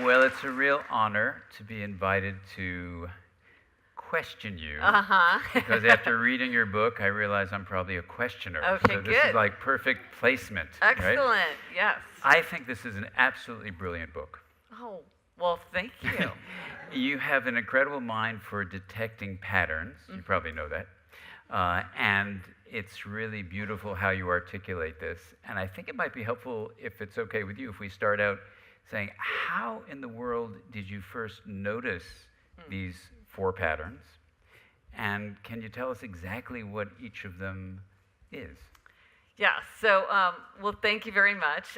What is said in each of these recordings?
Well, it's a real honor to be invited to question you. Uh-huh. Because after reading your book, I realize I'm probably a questioner. Okay, so this good. is like perfect placement. Excellent. Right? Yes. I think this is an absolutely brilliant book. Oh, well, thank you. You have an incredible mind for detecting patterns. You probably know that. And it's really beautiful how you articulate this. And I think it might be helpful, if it's okay with you, if we start out saying, how in the world did you first notice these 4 patterns? And can you tell us exactly what each of them is? Yeah, so, well, thank you very much.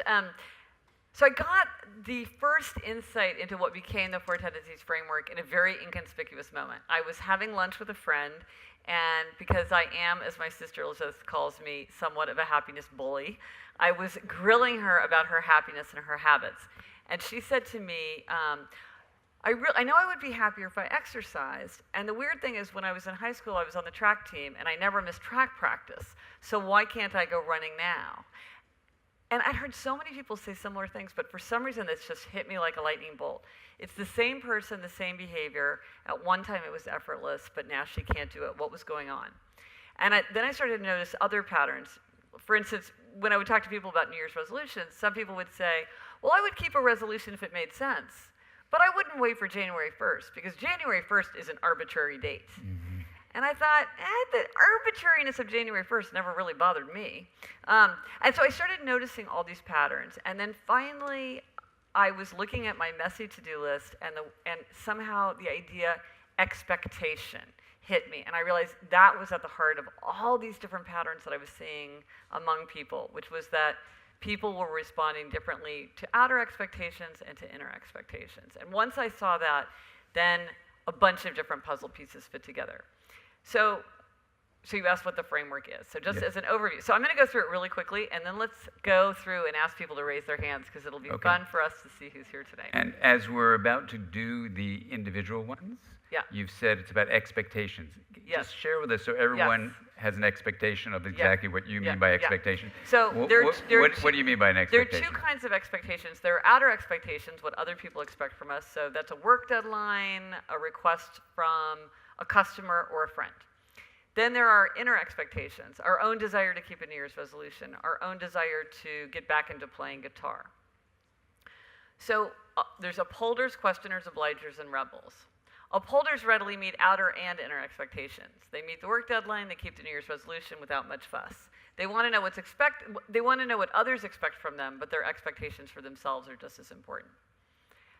So I got the first insight into what became the Four Tendencies framework in a very inconspicuous moment. I was having lunch with a friend, and because I am, as my sister Elizabeth calls me, somewhat of a happiness bully, I was grilling her about her happiness and her habits. And she said to me, I know I would be happier if I exercised. And the weird thing is, when I was in high school, I was on the track team, and I never missed track practice. So why can't I go running now? And I'd heard so many people say similar things, but for some reason, this just hit me like a lightning bolt. It's the same person, the same behavior. At one time, it was effortless, but now she can't do it. What was going on? And then I started to notice other patterns. For instance, when I would talk to people about New Year's resolutions, some people would say, well, I would keep a resolution if it made sense, but I wouldn't wait for January 1st, because January 1st is an arbitrary date. Mm-hmm. And I thought, the arbitrariness of January 1st never really bothered me. And so I started noticing all these patterns. And then finally, I was looking at my messy to-do list, and somehow the idea expectation hit me. And I realized that was at the heart of all these different patterns that I was seeing among people, which was that people were responding differently to outer expectations and to inner expectations. And once I saw that, then a bunch of different puzzle pieces fit together. So you asked what the framework is. So just as an overview. So I'm going to go through it really quickly, and then let's go through and ask people to raise their hands, because it'll be fun for us to see who's here today. And as we're about to do the individual ones, you've said it's about expectations. Yes. Just share with us so everyone has an expectation of exactly what you mean by expectation. So what do you mean by an expectation? There are 2 kinds of expectations. There are outer expectations, what other people expect from us. So that's a work deadline, a request from a customer or a friend. Then there are inner expectations, our own desire to keep a New Year's resolution, our own desire to get back into playing guitar. So there's upholders, questioners, obligers, and rebels. Upholders readily meet outer and inner expectations. They meet the work deadline, they keep the New Year's resolution without much fuss. They want to know they want to know what others expect from them, but their expectations for themselves are just as important.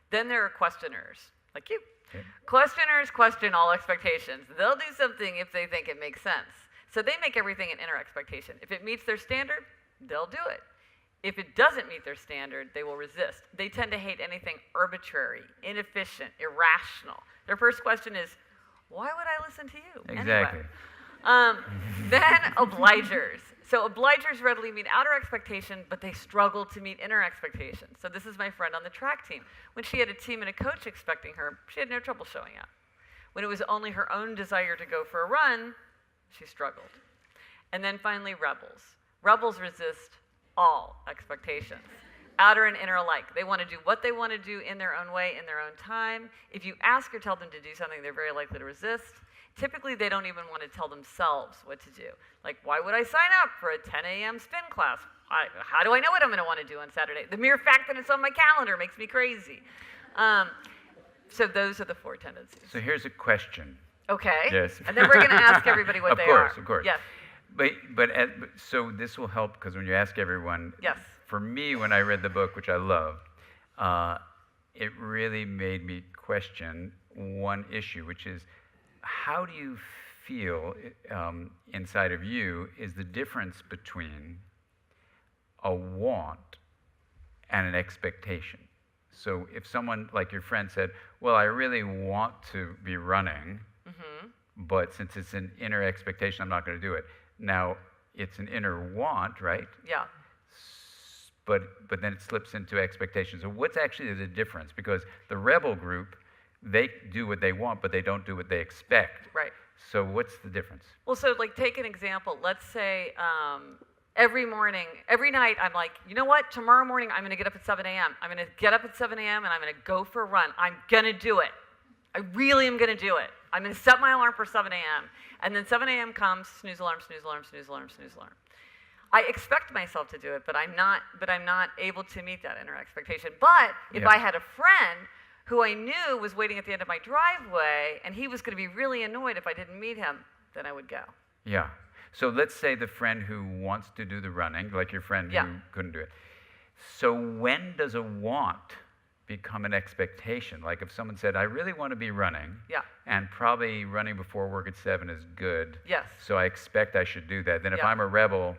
Then there are questioners, like you. Okay. Questioners question all expectations. They'll do something if they think it makes sense. So they make everything an inner expectation. If it meets their standard, they'll do it. If it doesn't meet their standard, they will resist. They tend to hate anything arbitrary, inefficient, irrational. Their first question is, why would I listen to you? Exactly. Anyway. Then obligers. So obligers readily meet outer expectation, but they struggle to meet inner expectations. So this is my friend on the track team. When she had a team and a coach expecting her, she had no trouble showing up. When it was only her own desire to go for a run, she struggled. And then finally, rebels. Rebels resist all expectations, outer and inner alike. They want to do what they want to do in their own way, in their own time. If you ask or tell them to do something, they're very likely to resist. Typically, they don't even want to tell themselves what to do. Like, why would I sign up for a 10 a.m. spin class? How do I know what I'm going to want to do on Saturday? The mere fact that it's on my calendar makes me crazy. So those are the 4 tendencies. So here's a question. Okay. Yes. And then we're going to ask everybody what they are. Of course. Yes. But so this will help, because when you ask everyone, yes. For me, when I read the book, which I love, it really made me question one issue, which is, how do you feel inside of you is the difference between a want and an expectation? So if someone, like your friend, said, well, I really want to be running, but since it's an inner expectation, I'm not going to do it. Now, it's an inner want, right? Yeah. But then it slips into expectations. So what's actually the difference? Because the rebel group, they do what they want, but they don't do what they expect. Right. So what's the difference? Well, so like take an example. Let's say every morning, every night, I'm like, you know what? Tomorrow morning, I'm going to get up at 7 a.m. I'm going to get up at 7 a.m. and I'm going to go for a run. I'm going to do it. I really am going to do it. I'm going to set my alarm for 7 a.m. And then 7 a.m. comes, snooze alarm, snooze alarm, snooze alarm, snooze alarm. I expect myself to do it, but I'm not able to meet that inner expectation. But if I had a friend who I knew was waiting at the end of my driveway and he was going to be really annoyed if I didn't meet him, then I would go. Yeah. So let's say the friend who wants to do the running, like your friend who couldn't do it. So when does a want become an expectation? Like if someone said, I really want to be running, and probably running before work at 7 is good, so I expect I should do that. Then if I'm a rebel,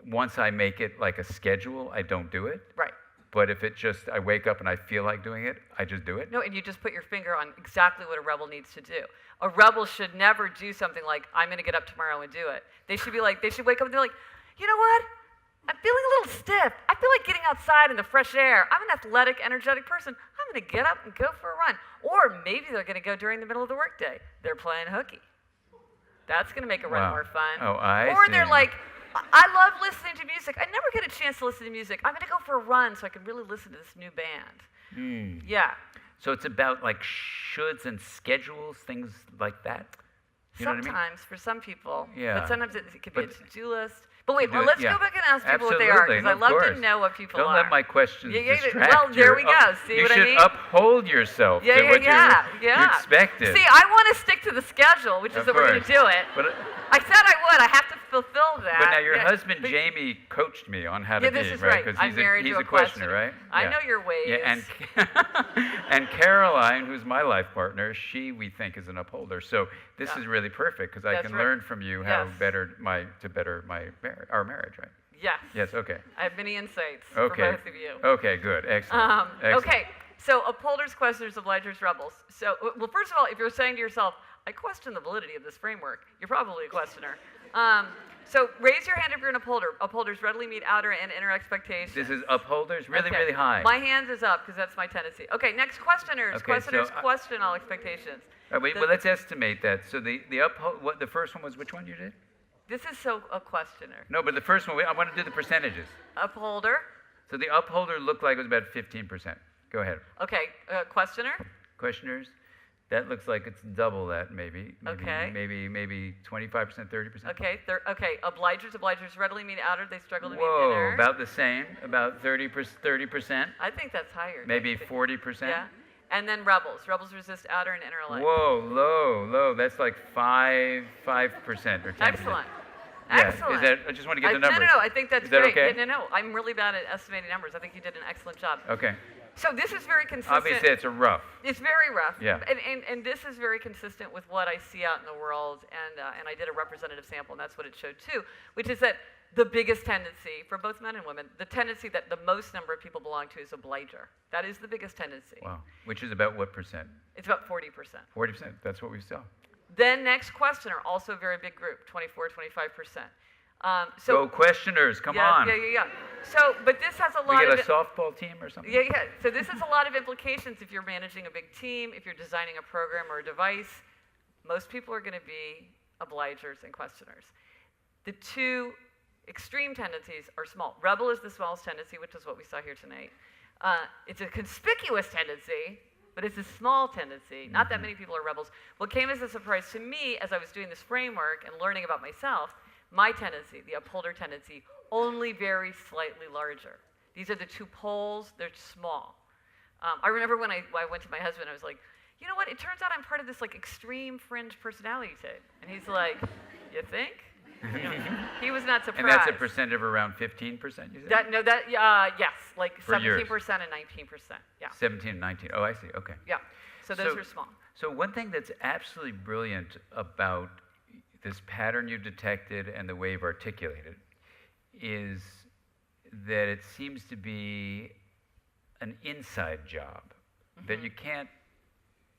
once I make it like a schedule, I don't do it. Right. But if it just, I wake up and I feel like doing it, I just do it? No, and you just put your finger on exactly what a rebel needs to do. A rebel should never do something like, I'm going to get up tomorrow and do it. They should be like, they should wake up and they're like, you know what? I'm feeling a little stiff. I feel like getting outside in the fresh air. I'm an athletic, energetic person. I'm going to get up and go for a run. Or maybe they're going to go during the middle of the workday. They're playing hooky. That's going to make a run more fun. Oh, I Or see. they're like, I love listening to music. I never get a chance to listen to music. I'm going to go for a run so I can really listen to this new band. Yeah. So it's about like shoulds and schedules, things like that? You know what I mean? Sometimes, for some people. Yeah. But sometimes it could be a to-do list. But wait, well, let's go back and ask people Absolutely. what they are, because No, I love of to know what people Don't are. let my questions distract well, there we go. See what I mean? You should uphold yourself to what you expected. See, I want to stick to the schedule, which is that we're going to do it. But, I said I would. I have to fulfill that. But now your husband, Jamie, coached me on how to be, this is right? right. Because I'm married he's to a questioner, right? I know your ways. Yeah, and Caroline, who's my life partner, we think is an upholder. So this is really perfect because I can learn from you how to better our marriage, right? Yes. Yes. Okay. I have many insights for both of you. Okay. Good. Excellent. Excellent. Okay. So upholders, questioners, obligers, rebels. So, well, first of all, if you're saying to yourself, I question the validity of this framework, you're probably a questioner. So raise your hand if you're an upholder. Upholders readily meet outer and inner expectations. This is upholders really, really high. My hand is up because that's my tendency. Okay, next questioners. Okay, questioners question all expectations. Wait, well, let's estimate that. So the first one was which one you did? This is so a questioner. No, but the first one, I want to do the percentages. Upholder. So the upholder looked like it was about 15%. Go ahead. Okay, questioner. Questioners. That looks like it's double that, maybe. Okay. Maybe 25%, 30%. Okay. Obligers readily meet outer. They struggle to meet Whoa, inner. about the same. About 30%. I think that's higher. Maybe 40%. Yeah. And then rebels. Rebels resist outer and inner alike. Whoa, low. That's like 5% or 10%. Excellent. Yeah. Excellent. I just want to get the numbers. No, I think that's Is that great. okay? Yeah, no, I'm really bad at estimating numbers. I think you did an excellent job. Okay. So this is very consistent. Obviously, it's a rough. It's very rough. Yeah. And this is very consistent with what I see out in the world. And I did a representative sample, and that's what it showed too, which is that the biggest tendency for both men and women, the tendency that the most number of people belong to is obliger. That is the biggest tendency. Wow. Which is about what percent? It's about 40%. 40%. That's what we saw. Then next questioner, also a very big group, 25%. Go questioners, come on. Yeah. So, but this has a lot we of... get a softball team or something? Yeah. So this has a lot of implications if you're managing a big team, if you're designing a program or a device. Most people are going to be obligers and questioners. The two extreme tendencies are small. Rebel is the smallest tendency, which is what we saw here tonight. It's a conspicuous tendency, but it's a small tendency. Not that many people are rebels. What came as a surprise to me as I was doing this framework and learning about myself, my tendency, the upholder tendency, only very slightly larger. These are the two poles. They're small. I remember when I went to my husband, I was like, you know what? It turns out I'm part of this like extreme fringe personality type. And he's like, you think? He was not surprised. And that's a percent of around 15%, you said? Yes, like For 17% yours. and 19%. Yeah. 17 and 19. Oh, I see. Okay. Yeah. So those are small. So one thing that's absolutely brilliant about this pattern you detected and the way you've articulated is that it seems to be an inside job, that you can't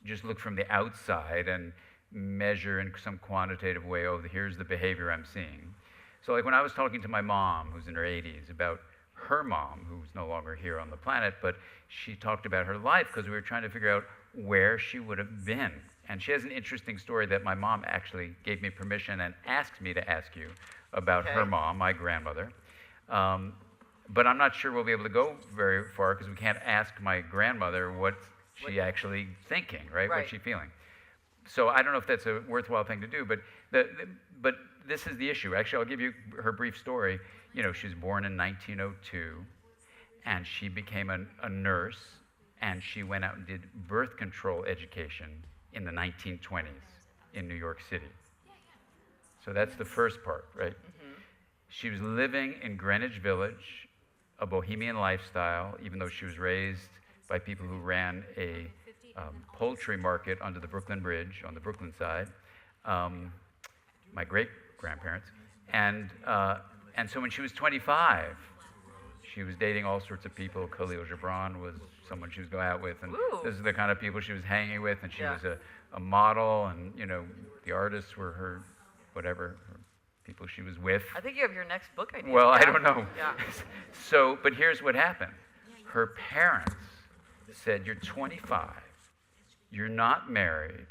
just look from the outside and measure in some quantitative way, oh, here's the behavior I'm seeing. So like when I was talking to my mom, who's in her 80s, about her mom, who's no longer here on the planet, but she talked about her life because we were trying to figure out where she would have been. And she has an interesting story that my mom actually gave me permission and asked me to ask you about her mom, my grandmother. But I'm not sure we'll be able to go very far because we can't ask my grandmother what she's actually thinking, right? What's she feeling? So I don't know if that's a worthwhile thing to do, but but this is the issue. Actually, I'll give you her brief story. You know, she was born in 1902, and she became a nurse, and she went out and did birth control education in the 1920s in New York City. So that's the first part, right? She was living in Greenwich Village, a bohemian lifestyle, even though she was raised by people who ran a poultry market under the Brooklyn Bridge on the Brooklyn side, my great-grandparents. And so when she was 25, she was dating all sorts of people. Khalil Gibran was someone she was going out with, and this is the kind of people she was hanging with, and she was a model, and, you know, the artists were her, whatever, her people she was with. I think you have your next book idea. Well, I don't know. Yeah. So, but here's what happened. Her parents said, you're 25, you're not married,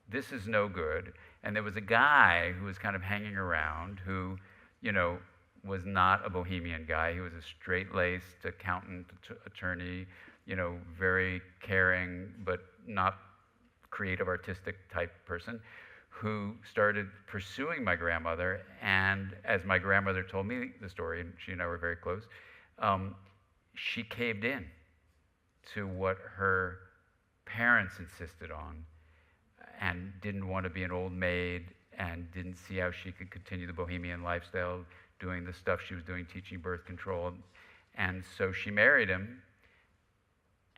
this is no good. And there was a guy who was kind of hanging around who, you know, was not a bohemian guy. He was a straight-laced accountant, attorney, you know, very caring, but not creative, artistic type person, who started pursuing my grandmother. And as my grandmother told me the story, and she and I were very close, she caved in to what her parents insisted on and didn't want to be an old maid and didn't see how she could continue the bohemian lifestyle doing the stuff she was doing, teaching birth control. And so she married him,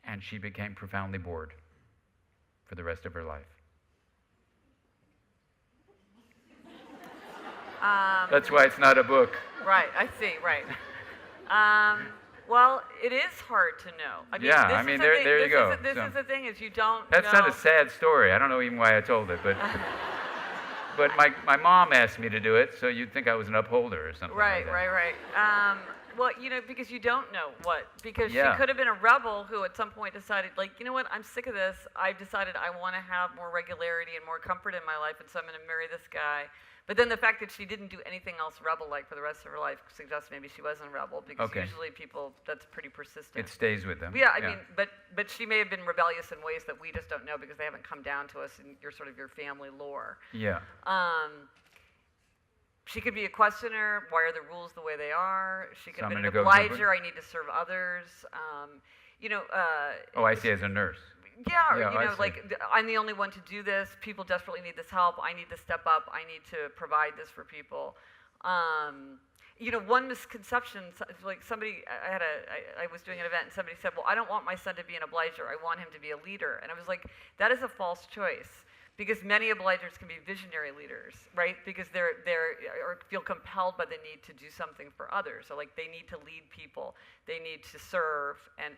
and she became profoundly bored for the rest of her life. That's why it's not a book. Right, I see, right. Well, it is hard to know. I mean, Yeah, I mean, there you go. This is the thing, is you don't That's know. not a sad story. I don't know even why I told it, but but my mom asked me to do it, so you'd think I was an upholder or something like that. Right. Well, you know, because you don't know what. Because she could have been a rebel who at some point decided, like, you know what, I'm sick of this. I've decided I want to have more regularity and more comfort in my life, and so I'm going to marry this guy. But then the fact that she didn't do anything else rebel-like for the rest of her life suggests maybe she wasn't a rebel, because usually people, that's pretty persistent. It stays with them. Yeah, I mean, but she may have been rebellious in ways that we just don't know because they haven't come down to us in your sort of your family lore. Yeah. She could be a questioner. Why are the rules the way they are? She could So have I'm been an gonna go obliger. I need to serve others. You know. Oh, I see, as a nurse. Yeah, or, Yeah, you I know, see. like, I'm the only one to do this. People desperately need this help. I need to step up. I need to provide this for people. You know, one misconception, like somebody, I was doing an event and somebody said, well, I don't want my son to be an obliger. I want him to be a leader. And I was like, that is a false choice. Because many obligers can be visionary leaders, right? Because they feel compelled by the need to do something for others. So, like, they need to lead people, they need to serve, and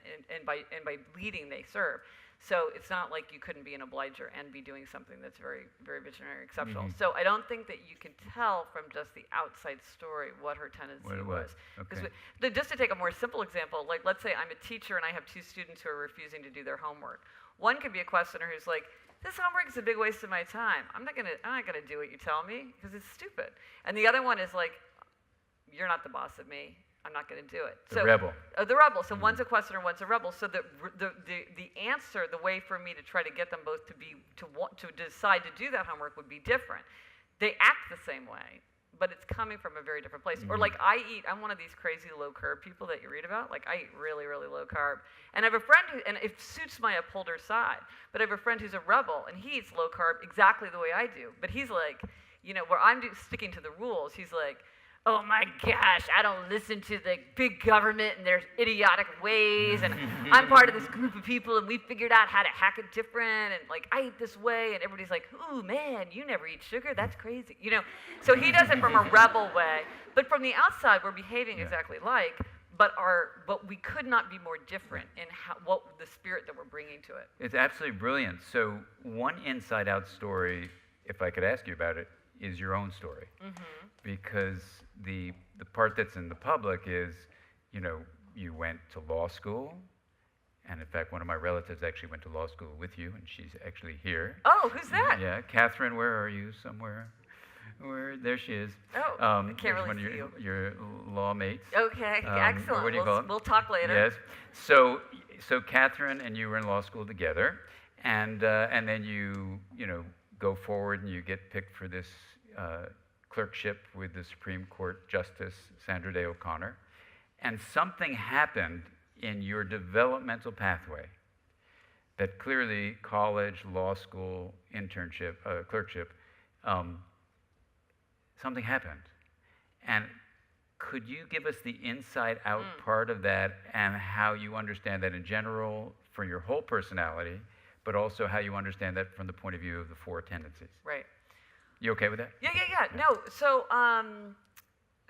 by leading they serve. So it's not like you couldn't be an obliger and be doing something that's very, very visionary, exceptional. So I don't think that you can tell from just the outside story what her tendency was. Okay. Just to take a more simple example, like, let's say I'm a teacher and I have two students who are refusing to do their homework. One could be a questioner who's like, this homework is a big waste of my time. I'm not gonna do what you tell me because it's stupid. And the other one is like, you're not the boss of me. I'm not going to do it. The rebel. The rebel. So one's a questioner, one's a rebel. So the answer, the way for me to try to get them both to decide to do that homework would be different. They act the same way, but it's coming from a very different place. Or like I'm one of these crazy low carb people that you read about. Like, I eat really, really low carb. And I have a friend and it suits my upholder side, but I have a friend who's a rebel and he eats low carb exactly the way I do. But he's like, you know, where I'm sticking to the rules, he's like, oh my gosh, I don't listen to the big government and their idiotic ways, and I'm part of this group of people and we figured out how to hack it different, and like, I eat this way, and everybody's like, ooh man, you never eat sugar, that's crazy, you know? So he does it from a rebel way, but from the outside we're behaving exactly like, but we could not be more different in what the spirit that we're bringing to it. It's absolutely brilliant. So one inside out story, if I could ask you about it, is your own story. Because the part that's in the public is, you know, you went to law school, And in fact, one of my relatives actually went to law school with you, and she's actually here. Oh, who's that? Yeah, Catherine, where are you? Somewhere? There she is. Oh, I can't there's really one of see you. your law mates. Okay, excellent. What do you call it? We'll talk later. Yes. So Catherine and you were in law school together, and then you go forward and you get picked for this clerkship with the Supreme Court Justice Sandra Day O'Connor, and something happened in your developmental pathway that clearly college, law school, internship, clerkship, something happened. And could you give us the inside out part of that and how you understand that in general for your whole personality, but also how you understand that from the point of view of the Four Tendencies? Right. You okay with that? Yeah. No,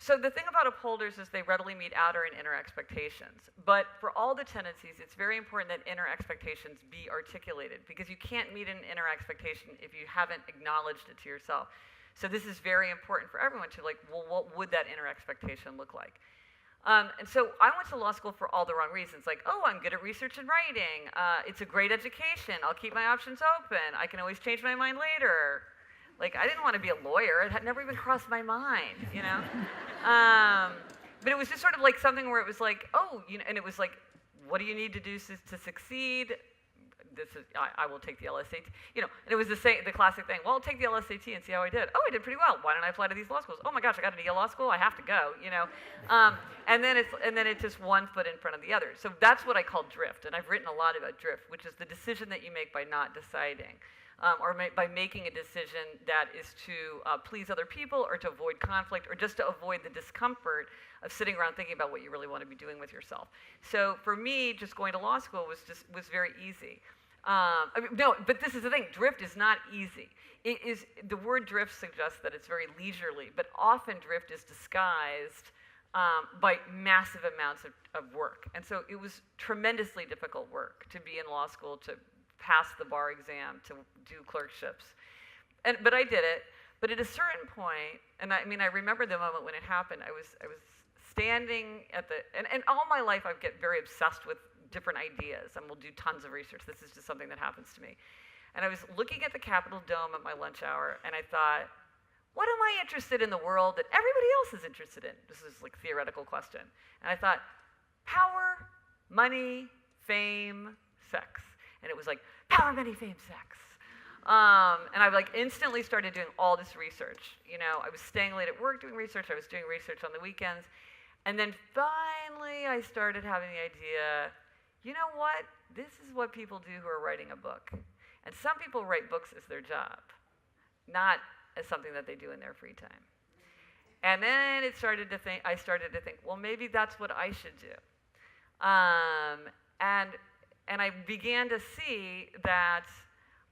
so the thing about upholders is they readily meet outer and inner expectations. But for all the tendencies, it's very important that inner expectations be articulated, because you can't meet an inner expectation if you haven't acknowledged it to yourself. So this is very important for everyone to well, what would that inner expectation look like? And so I went to law school for all the wrong reasons. I'm good at research and writing. It's a great education. I'll keep my options open. I can always change my mind later. I didn't want to be a lawyer. It had never even crossed my mind, But it was just sort of something where it was and it was what do you need to do to succeed? I will take the LSAT, and it was the classic thing. Well, I'll take the LSAT and see how I did. Oh, I did pretty well. Why didn't I apply to these law schools? Oh my gosh, I got into Yale Law School. I have to go, And then it's just one foot in front of the other. So that's what I call drift, and I've written a lot about drift, which is the decision that you make by not deciding. Or by making a decision that is to please other people or to avoid conflict or just to avoid the discomfort of sitting around thinking about what you really want to be doing with yourself. So for me, just going to law school was very easy. No, but this is the thing. Drift is not easy. The word drift suggests that it's very leisurely, but often drift is disguised by massive amounts of work. And so it was tremendously difficult work to be in law school, to pass the bar exam, to do clerkships. But I did it. But at a certain point, and I remember the moment when it happened. I was standing at and all my life I get very obsessed with different ideas, and will do tons of research. This is just something that happens to me. And I was looking at the Capitol Dome at my lunch hour, and I thought, what am I interested in the world that everybody else is interested in? This is a theoretical question. And I thought, power, money, fame, sex. And it was power, money, fame, sex. And I instantly started doing all this research. I was staying late at work doing research. I was doing research on the weekends. And then finally I started having the idea, you know what? This is what people do who are writing a book. And some people write books as their job, not as something that they do in their free time. And then I started to think, well, maybe that's what I should do. And I began to see that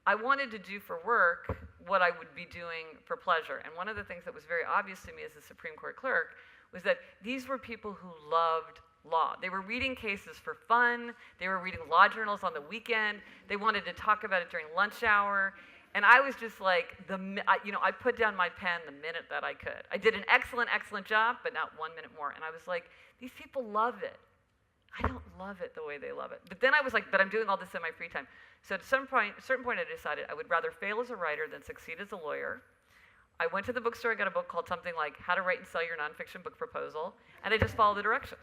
I wanted to do for work what I would be doing for pleasure. And one of the things that was very obvious to me as a Supreme Court clerk was that these were people who loved law. They were reading cases for fun. They were reading law journals on the weekend. They wanted to talk about it during lunch hour. And I was just I put down my pen the minute that I could. I did an excellent, excellent job, but not 1 minute more. And I was these people love it. I don't love it the way they love it. But then I was but I'm doing all this in my free time. So at a certain point, I decided I would rather fail as a writer than succeed as a lawyer. I went to the bookstore, I got a book called something like How to Write and Sell Your Nonfiction Book Proposal, and I just followed the directions.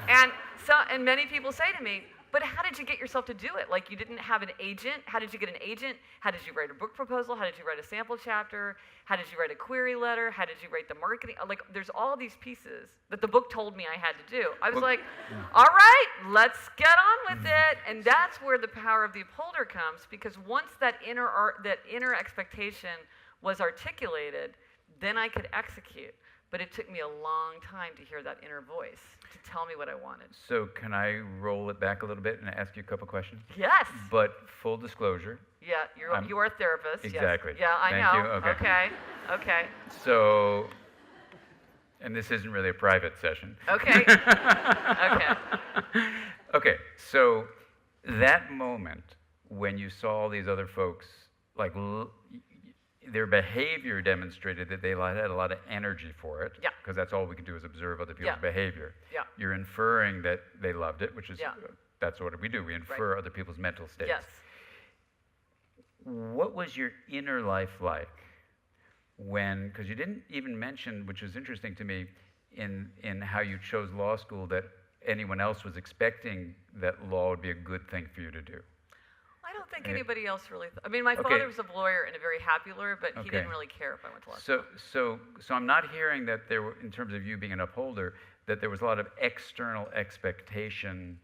And many people say to me, but how did you get yourself to do it? You didn't have an agent. How did you get an agent? How did you write a book proposal? How did you write a sample chapter? How did you write a query letter? How did you write the marketing? There's all these pieces that the book told me I had to do. I was all right, let's get on with it. And that's where the power of the upholder comes, because once that inner expectation was articulated, then I could execute. But it took me a long time to hear that inner voice to tell me what I wanted. So can I roll it back a little bit and ask you a couple questions? Yes. But full disclosure. Yeah, you are a therapist. Exactly. Yes. Yeah, I know. Thank you. Okay. So, and this isn't really a private session. Okay. Okay, so that moment when you saw all these other folks, their behavior demonstrated that they had a lot of energy for it. Yeah. Because that's all we can do is observe other people's Yeah. behavior. Yeah. You're inferring that they loved it, which is, Yeah. that's what we do. We infer other people's mental states. Yes. What was your inner life like when, because you didn't even mention, which was interesting to me, in how you chose law school, that anyone else was expecting that law would be a good thing for you to do. I don't think anybody else really. I mean, my Okay. father was a lawyer and a very happy lawyer, but he Okay. didn't really care if I went to law school. So I'm not hearing that there were, in terms of you being an upholder, that there was a lot of external expectation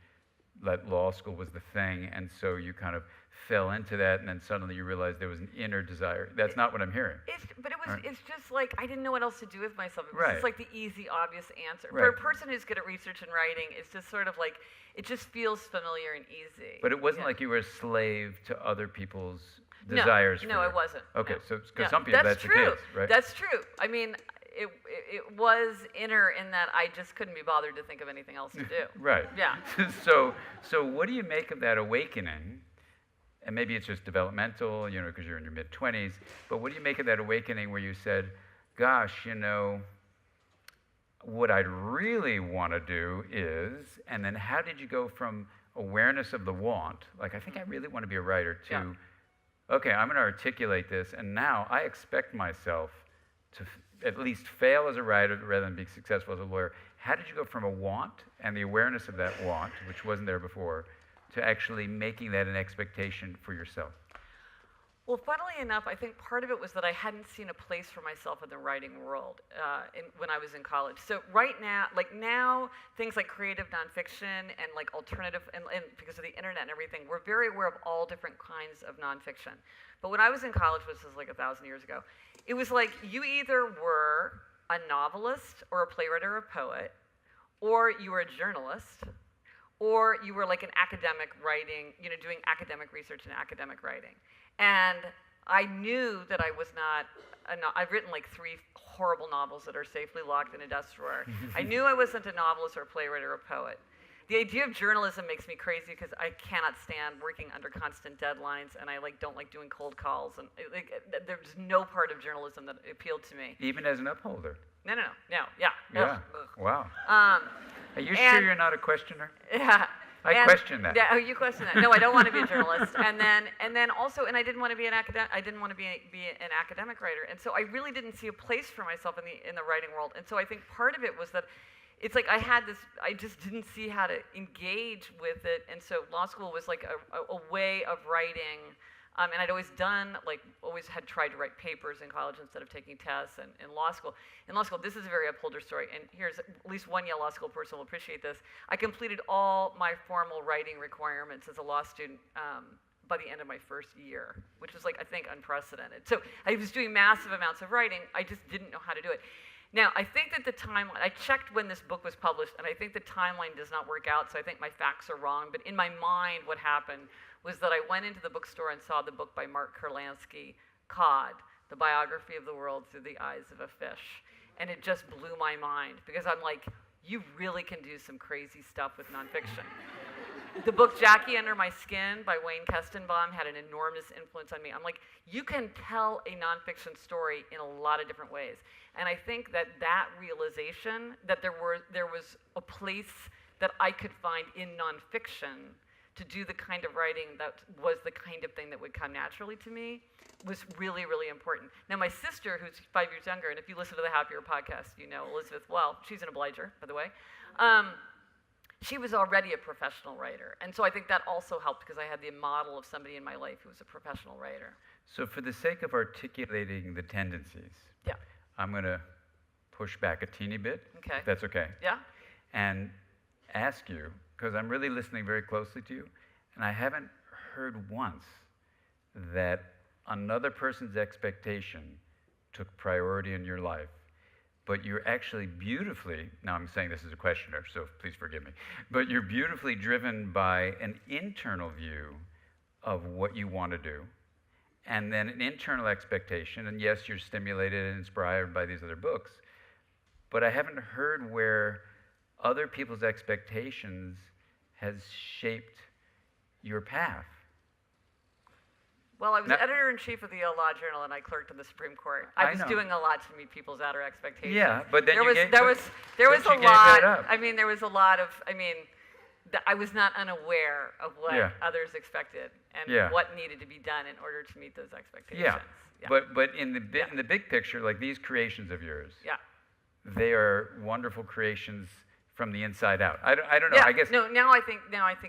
that law school was the thing, and so you kind of fell into that, and then suddenly you realized there was an inner desire. That's not what I'm hearing. But it was. Right. It's just like I didn't know what else to do with myself. It was Right. just like the easy, obvious answer. Right. For a person who's good at research and writing, it's just sort of like it just feels familiar and easy. But it wasn't Yeah. like you were a slave to other people's No, desires. No, for I you. wasn't. Okay, no. so because Yeah. some people that's true. the case, right? That's true. I mean, it was inner in that I just couldn't be bothered to think of anything else to do. Right. Yeah. So what do you make of that awakening? And maybe it's just developmental, because you're in your mid-20s. But what do you make of that awakening where you said, "Gosh, what I'd really want to do is," and then how did you go from awareness of the want, like I think I really want to be a writer, to, okay, I'm going to articulate this, and now I expect myself to at least fail as a writer rather than be successful as a lawyer. How did you go from a want and the awareness of that want, which wasn't there before, to actually making that an expectation for yourself? Well, funnily enough, I think part of it was that I hadn't seen a place for myself in the writing world when I was in college. So right now, things like creative nonfiction and like alternative, and because of the internet and everything, we're very aware of all different kinds of nonfiction. But when I was in college, which was like 1,000 years ago, it was like you either were a novelist or a playwright or a poet, or you were a journalist, or you were like an academic writing, doing academic research and academic writing. And I knew that I was not, I've written like 3 horrible novels that are safely locked in a desk drawer. I knew I wasn't a novelist or a playwright or a poet. The idea of journalism makes me crazy because I cannot stand working under constant deadlines, and I don't like doing cold calls, and there's no part of journalism that appealed to me. Even as an upholder? No, yeah. Yeah. Ugh. Wow. Are you sure and- you're not a questioner? Yeah. I question that. Yeah, you question that. No, I don't want to be a journalist. And then also, I didn't want to be an academic. I didn't want to be an academic writer. And so I really didn't see a place for myself in the writing world. And so I think part of it was that it's like I just didn't see how to engage with it. And so law school was like a way of writing. And I'd always had tried to write papers in college instead of taking tests. And in law school, this is a very upholder story. And here's at least one Yale Law School person will appreciate this. I completed all my formal writing requirements as a law student by the end of my first year, which was I think unprecedented. So I was doing massive amounts of writing. I just didn't know how to do it. Now, I think that the timeline, I checked when this book was published, and I think the timeline does not work out, so I think my facts are wrong. But in my mind, what happened was that I went into the bookstore and saw the book by Mark Kurlansky, Cod, The Biography of the World Through the Eyes of a Fish. And it just blew my mind, because I'm like, you really can do some crazy stuff with nonfiction. The book Jackie Under My Skin by Wayne Kestenbaum had an enormous influence on me. I'm like, you can tell a nonfiction story in a lot of different ways. And I think that realization that there was a place that I could find in nonfiction to do the kind of writing that was the kind of thing that would come naturally to me was really, really important. Now, my sister, who's 5 years younger, and if you listen to the Happier podcast, you know Elizabeth well. She's an obliger, by the way. She was already a professional writer. And so I think that also helped because I had the model of somebody in my life who was a professional writer. So for the sake of articulating the tendencies, Yeah. I'm going to push back a teeny bit, Okay. if that's okay, Yeah? and ask you, because I'm really listening very closely to you, and I haven't heard once that another person's expectation took priority in your life, but you're actually beautifully, now I'm saying this as a questioner, so please forgive me, but you're beautifully driven by an internal view of what you want to do, and then an internal expectation, and yes, you're stimulated and inspired by these other books, but I haven't heard where other people's expectations has shaped your path. Well, I was Now- editor-in-chief of the Yale Law Journal, and I clerked in the Supreme Court. I I was know. doing a lot to meet people's outer expectations. Yeah, but then there you was gave- there but- was there was but a you gave that lot. up. I mean, there was a lot of. I mean, I was not unaware of what Yeah. others expected and Yeah. what needed to be done in order to meet those expectations. Yeah. Yeah. But in the big picture, like these creations of yours, Yeah. they are wonderful creations from the inside out. I don't know. Yeah. I guess. No. Now I think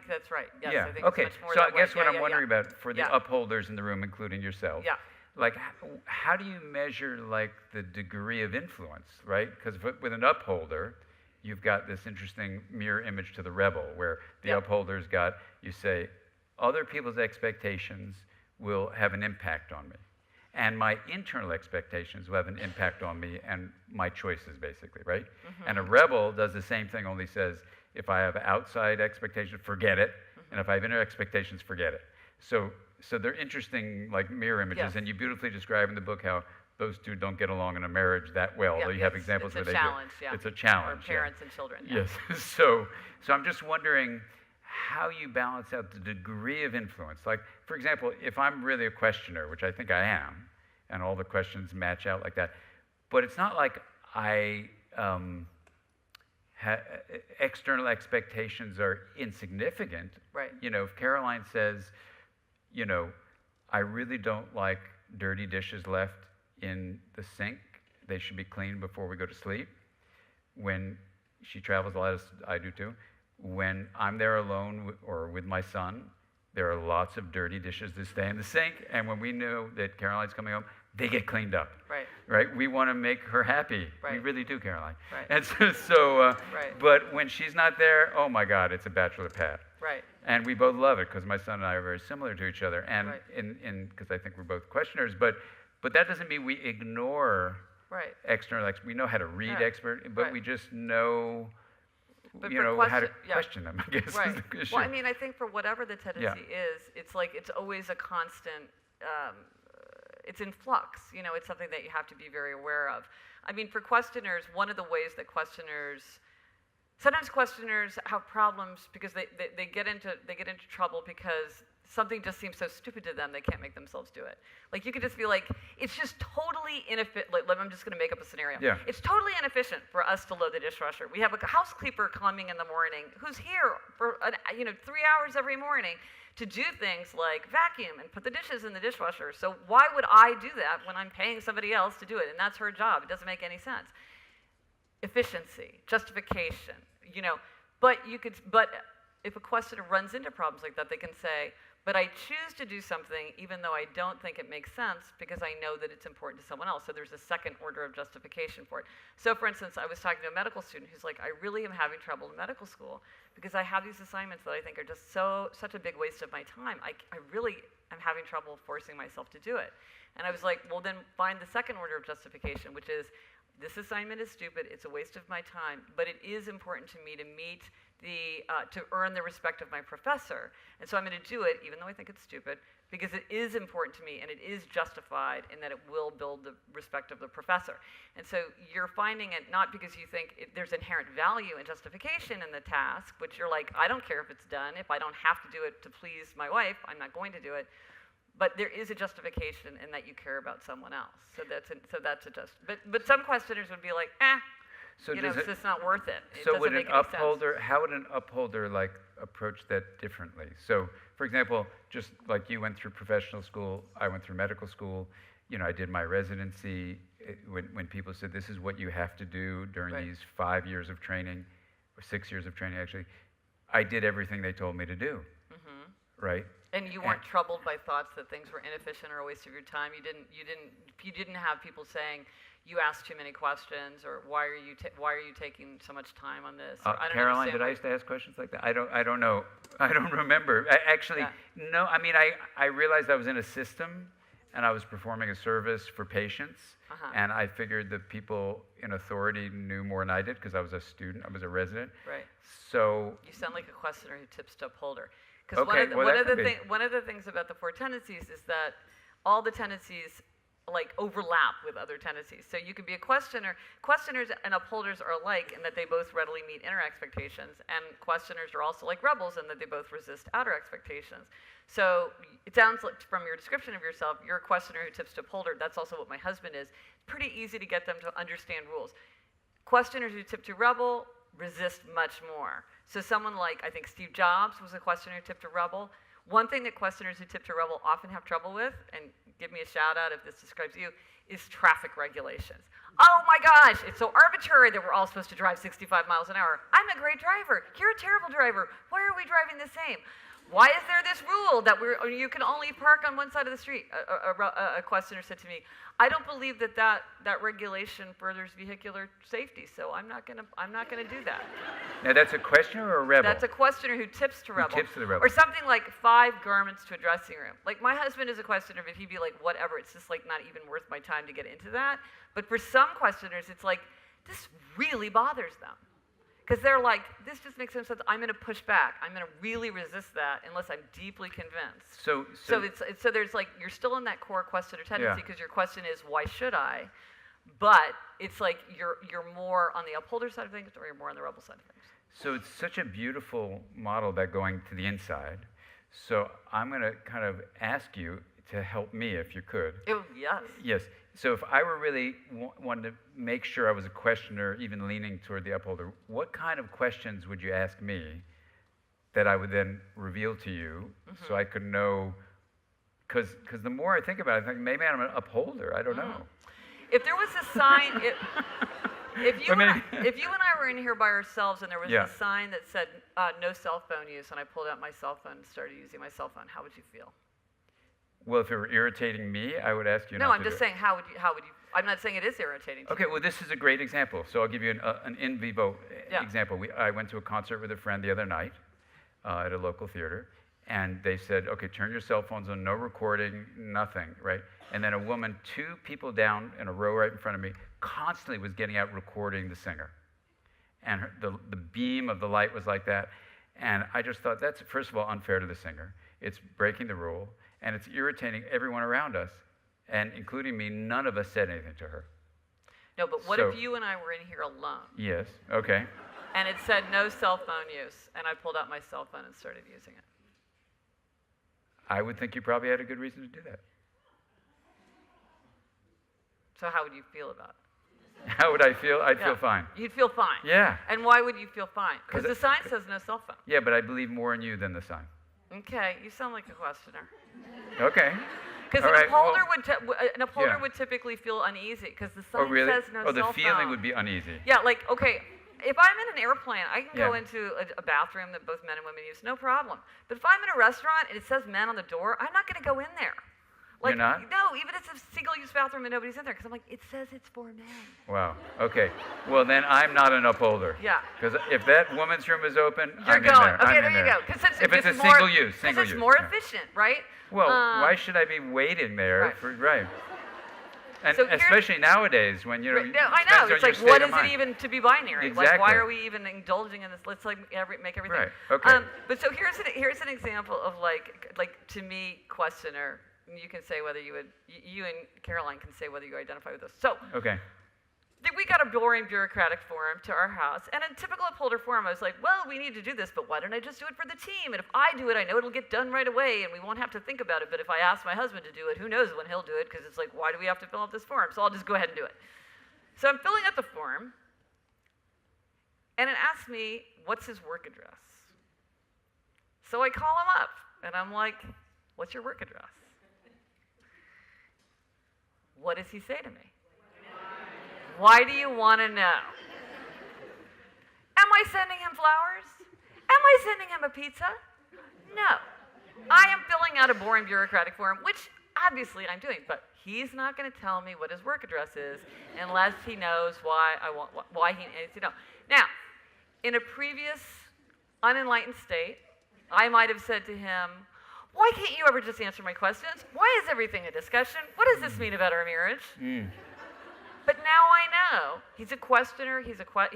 that's right. Yes. Yeah. I think Okay. It's much more So I that way. guess what Yeah, I'm yeah, wondering yeah. about for the Yeah. upholders in the room, including yourself. Yeah. Like, how do you measure like the degree of influence, right? Because with an upholder, you've got this interesting mirror image to the rebel, where the Yep. upholder's got, you say, other people's expectations will have an impact on me, and my internal expectations will have an impact on me and my choices, basically, right? And a rebel does the same thing, only says, if I have outside expectations, forget it, and if I have inner expectations, forget it. So they're interesting, like mirror images, Yes. and you beautifully describe in the book how those two don't get along in a marriage that well, Yeah, although you have it's- examples where it's a they challenge, do. yeah. It's a challenge. For parents and children. Yeah. Yes. So I'm just wondering how you balance out the degree of influence. Like, for example, if I'm really a questioner, which I think I am, and all the questions match out like that, but it's not like I external expectations are insignificant. Right. You know, if Caroline says, you know, I really don't like dirty dishes left in the sink, they should be cleaned before we go to sleep. When she travels a lot, as I do too, when I'm there alone or with my son, there are lots of dirty dishes that stay in the sink, and when we know that Caroline's coming home, they get cleaned up. Right. Right? We want to make her happy. We Right. really do, Caroline. Right. And so Right. but when she's not there, oh my God, it's a bachelor pad. Right. And we both love it because my son and I are very similar to each other, and Right. because I think we're both questioners. But that doesn't mean we ignore Right. external. We know how to read Yeah. expert, but Right. we just know, But you for know, how to question- yeah. question them. I guess Right. is the issue. Well, I mean, I think for whatever the tendency is, it's like it's always a constant. It's in flux. You know, it's something that you have to be very aware of. I mean, for questioners, one of the ways that sometimes questioners have problems because they get into trouble because something just seems so stupid to them they can't make themselves do it. Like you could just be like, it's just totally inefficient. Like, I'm just going to make up a scenario. Yeah. It's totally inefficient for us to load the dishwasher. We have a housekeeper coming in the morning who's here for 3 hours every morning to do things like vacuum and put the dishes in the dishwasher. So why would I do that when I'm paying somebody else to do it? And that's her job. It doesn't make any sense. Efficiency, justification, but if a questioner runs into problems like that, they can say, but I choose to do something even though I don't think it makes sense because I know that it's important to someone else. So there's a second order of justification for it. So for instance, I was talking to a medical student who's like, I really am having trouble in medical school because I have these assignments that I think are just such a big waste of my time. I really am having trouble forcing myself to do it. And I was like, well, then find the second order of justification, which is, this assignment is stupid, it's a waste of my time, but it is important to me to meet to earn the respect of my professor. And so I'm going to do it, even though I think it's stupid, because it is important to me and it is justified in that it will build the respect of the professor. And so you're finding it not because you think there's inherent value and justification in the task, which you're like, I don't care if it's done. If I don't have to do it to please my wife, I'm not going to do it. But there is a justification in that you care about someone else. So that's a just. But some questioners would be like, So it's just not worth it. It So doesn't would an make any sense. upholder, how would an upholder like approach that differently? So, for example, just like you went through professional school, I went through medical school. I did my residency. When people said this is what you have to do during Right. these 5 years of training, or 6 years of training actually, I did everything they told me to do. Right? And you weren't troubled by thoughts that things were inefficient or a waste of your time. You didn't have people saying you asked too many questions or why are you taking so much time on this? Or, I don't Caroline, understand did I why- used to ask questions like that? I don't know. I don't remember. Actually, Yeah. no. I mean, I realized I was in a system and I was performing a service for patients, and I figured the people in authority knew more than I did because I was a student, I was a resident. Right. So You sound like a questioner who tips to upholder. Because Okay, well, that could be. one of the things about the Four Tendencies is that all the tendencies like overlap with other tendencies. So you can be a questioner. Questioners and upholders are alike in that they both readily meet inner expectations, and questioners are also like rebels in that they both resist outer expectations. So it sounds like from your description of yourself, you're a questioner who tips to upholder. That's also what my husband is. It's pretty easy to get them to understand rules. Questioners who tip to rebel resist much more. So someone like, I think Steve Jobs was a questioner who tipped to rebel. One thing that questioners who tip to rebel often have trouble with, and give me a shout out if this describes you, is traffic regulations. Oh my gosh, it's so arbitrary that we're all supposed to drive 65 miles an hour. I'm a great driver. You're a terrible driver. Why are we driving the same? Why is there this rule that you can only park on one side of the street? A questioner said to me, I don't believe that regulation furthers vehicular safety, so I'm not gonna do that. Now that's a questioner or a rebel? That's a questioner who tips to rebel. Who tips to the rebel. Or something like 5 garments to a dressing room. Like my husband is a questioner, but he'd be like, whatever, it's just like not even worth my time to get into that. But for some questioners, it's like, this really bothers them. Because they're like, this just makes no sense. I'm going to push back. I'm going to really resist that unless I'm deeply convinced. So there's like, you're still in that core questioner tendency because your question is, why should I? But it's like you're more on the upholder side of things or you're more on the rebel side of things. So it's such a beautiful model, that going to the inside. So I'm going to kind of ask you to help me, if you could. Oh, yes. Yes. So if I were really wanting to make sure I was a questioner, even leaning toward the upholder, what kind of questions would you ask me that I would then reveal to you so I could know? Because the more I think about it, I think maybe I'm an upholder. I don't know. If there was a sign, if you and I were in here by ourselves and there was a sign that said no cell phone use, and I pulled out my cell phone and started using my cell phone, how would you feel? Well, if it were irritating me, I would ask you not to do it. No, I'm just saying, how would you, I'm not saying it is irritating to you. Okay, well, this is a great example. So I'll give you an in vivo example. I went to a concert with a friend the other night at a local theater, and they said, okay, turn your cell phones on, no recording, nothing, right? And then a woman, 2 people down in a row right in front of me, constantly was getting out recording the singer. And the beam of the light was like that. And I just thought, that's, first of all, unfair to the singer. It's breaking the rule. And it's irritating everyone around us, and including me. None of us said anything to her. No, but what if you and I were in here alone? Yes, okay. And it said no cell phone use, and I pulled out my cell phone and started using it. I would think you probably had a good reason to do that. So how would you feel about it? How would I feel? I'd feel fine. You'd feel fine? Yeah. And why would you feel fine? Because the sign says no cell phone. Yeah, but I believe more in you than the sign. Okay, you sound like a questioner. Okay. Because an upholder would typically feel uneasy because the sign says no cell phone. Oh, the feeling would be uneasy. Yeah, like, okay, if I'm in an airplane, I can go into a bathroom that both men and women use, no problem. But if I'm in a restaurant and it says men on the door, I'm not going to go in there. Like, you're not? No, even if it's a single-use bathroom and nobody's in there, because I'm like, it says it's for men. Wow. Okay. Well, then I'm not an upholder. Yeah. Because if that woman's room is open, I'm in there. Okay, there you go. If it's a single use. Because it's more efficient, right? Well, why should I be waiting there? Right. And so especially nowadays when, you know, I know. It's like, what is it even to be binary? Exactly. Like, why are we even indulging in this? Let's like make everything. Right. Okay. But so here's an example of like to me, questioner. You can say whether you and Caroline can say whether you identify with this. So. Okay. We got a boring bureaucratic form to our house, and in typical upholder form, I was like, well, we need to do this, but why don't I just do it for the team? And if I do it, I know it'll get done right away, and we won't have to think about it. But if I ask my husband to do it, who knows when he'll do it, because it's like, why do we have to fill out this form? So I'll just go ahead and do it. So I'm filling out the form, and it asks me, what's his work address? So I call him up, and I'm like, what's your work address? What does he say to me? Why do you want to know? Am I sending him flowers? Am I sending him a pizza? No. I am filling out a boring bureaucratic form, which obviously I'm doing, but he's not going to tell me what his work address is unless he knows why he needs to know. Now, in a previous unenlightened state, I might have said to him, why can't you ever just answer my questions? Why is everything a discussion? What does this mean about our marriage? But now I know he's a questioner. He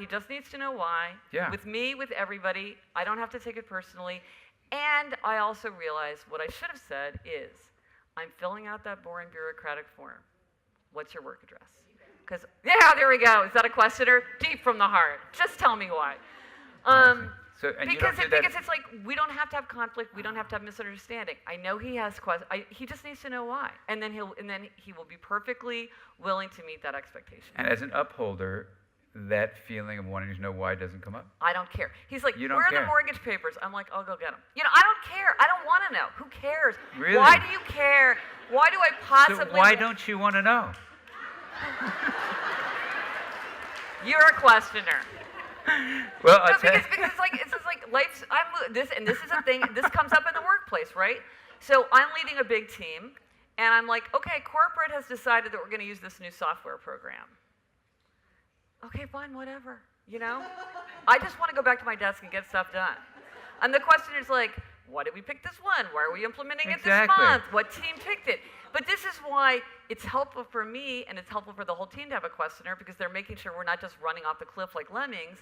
just needs to know why. Yeah. With me, with everybody, I don't have to take it personally. And I also realize what I should have said is, I'm filling out that boring bureaucratic form what's your work address? Because, yeah, there we go. Is that a questioner? Deep from the heart. Just tell me why. Because it's like, we don't have to have conflict. We don't have to have misunderstanding. I know he has questions. He just needs to know why. And then he will be perfectly willing to meet that expectation. And as an upholder, that feeling of wanting to know why doesn't come up? I don't care. He's like, You don't where are care? the mortgage papers? I'm like, I'll go get them. I don't care. I don't want to know. Who cares? Really? Why do you care? Why do I possibly... So why don't you want to know? You're a questioner. Well, No, because it's just like life's. This is a thing. This comes up in the workplace, right? So I'm leading a big team, and I'm like, okay, corporate has decided that we're going to use this new software program. Okay, fine, whatever. I just want to go back to my desk and get stuff done. And the question is like, why did we pick this one? Why are we implementing it this month? What team picked it? But this is why it's helpful for me and it's helpful for the whole team to have a questioner, because they're making sure we're not just running off the cliff like lemmings,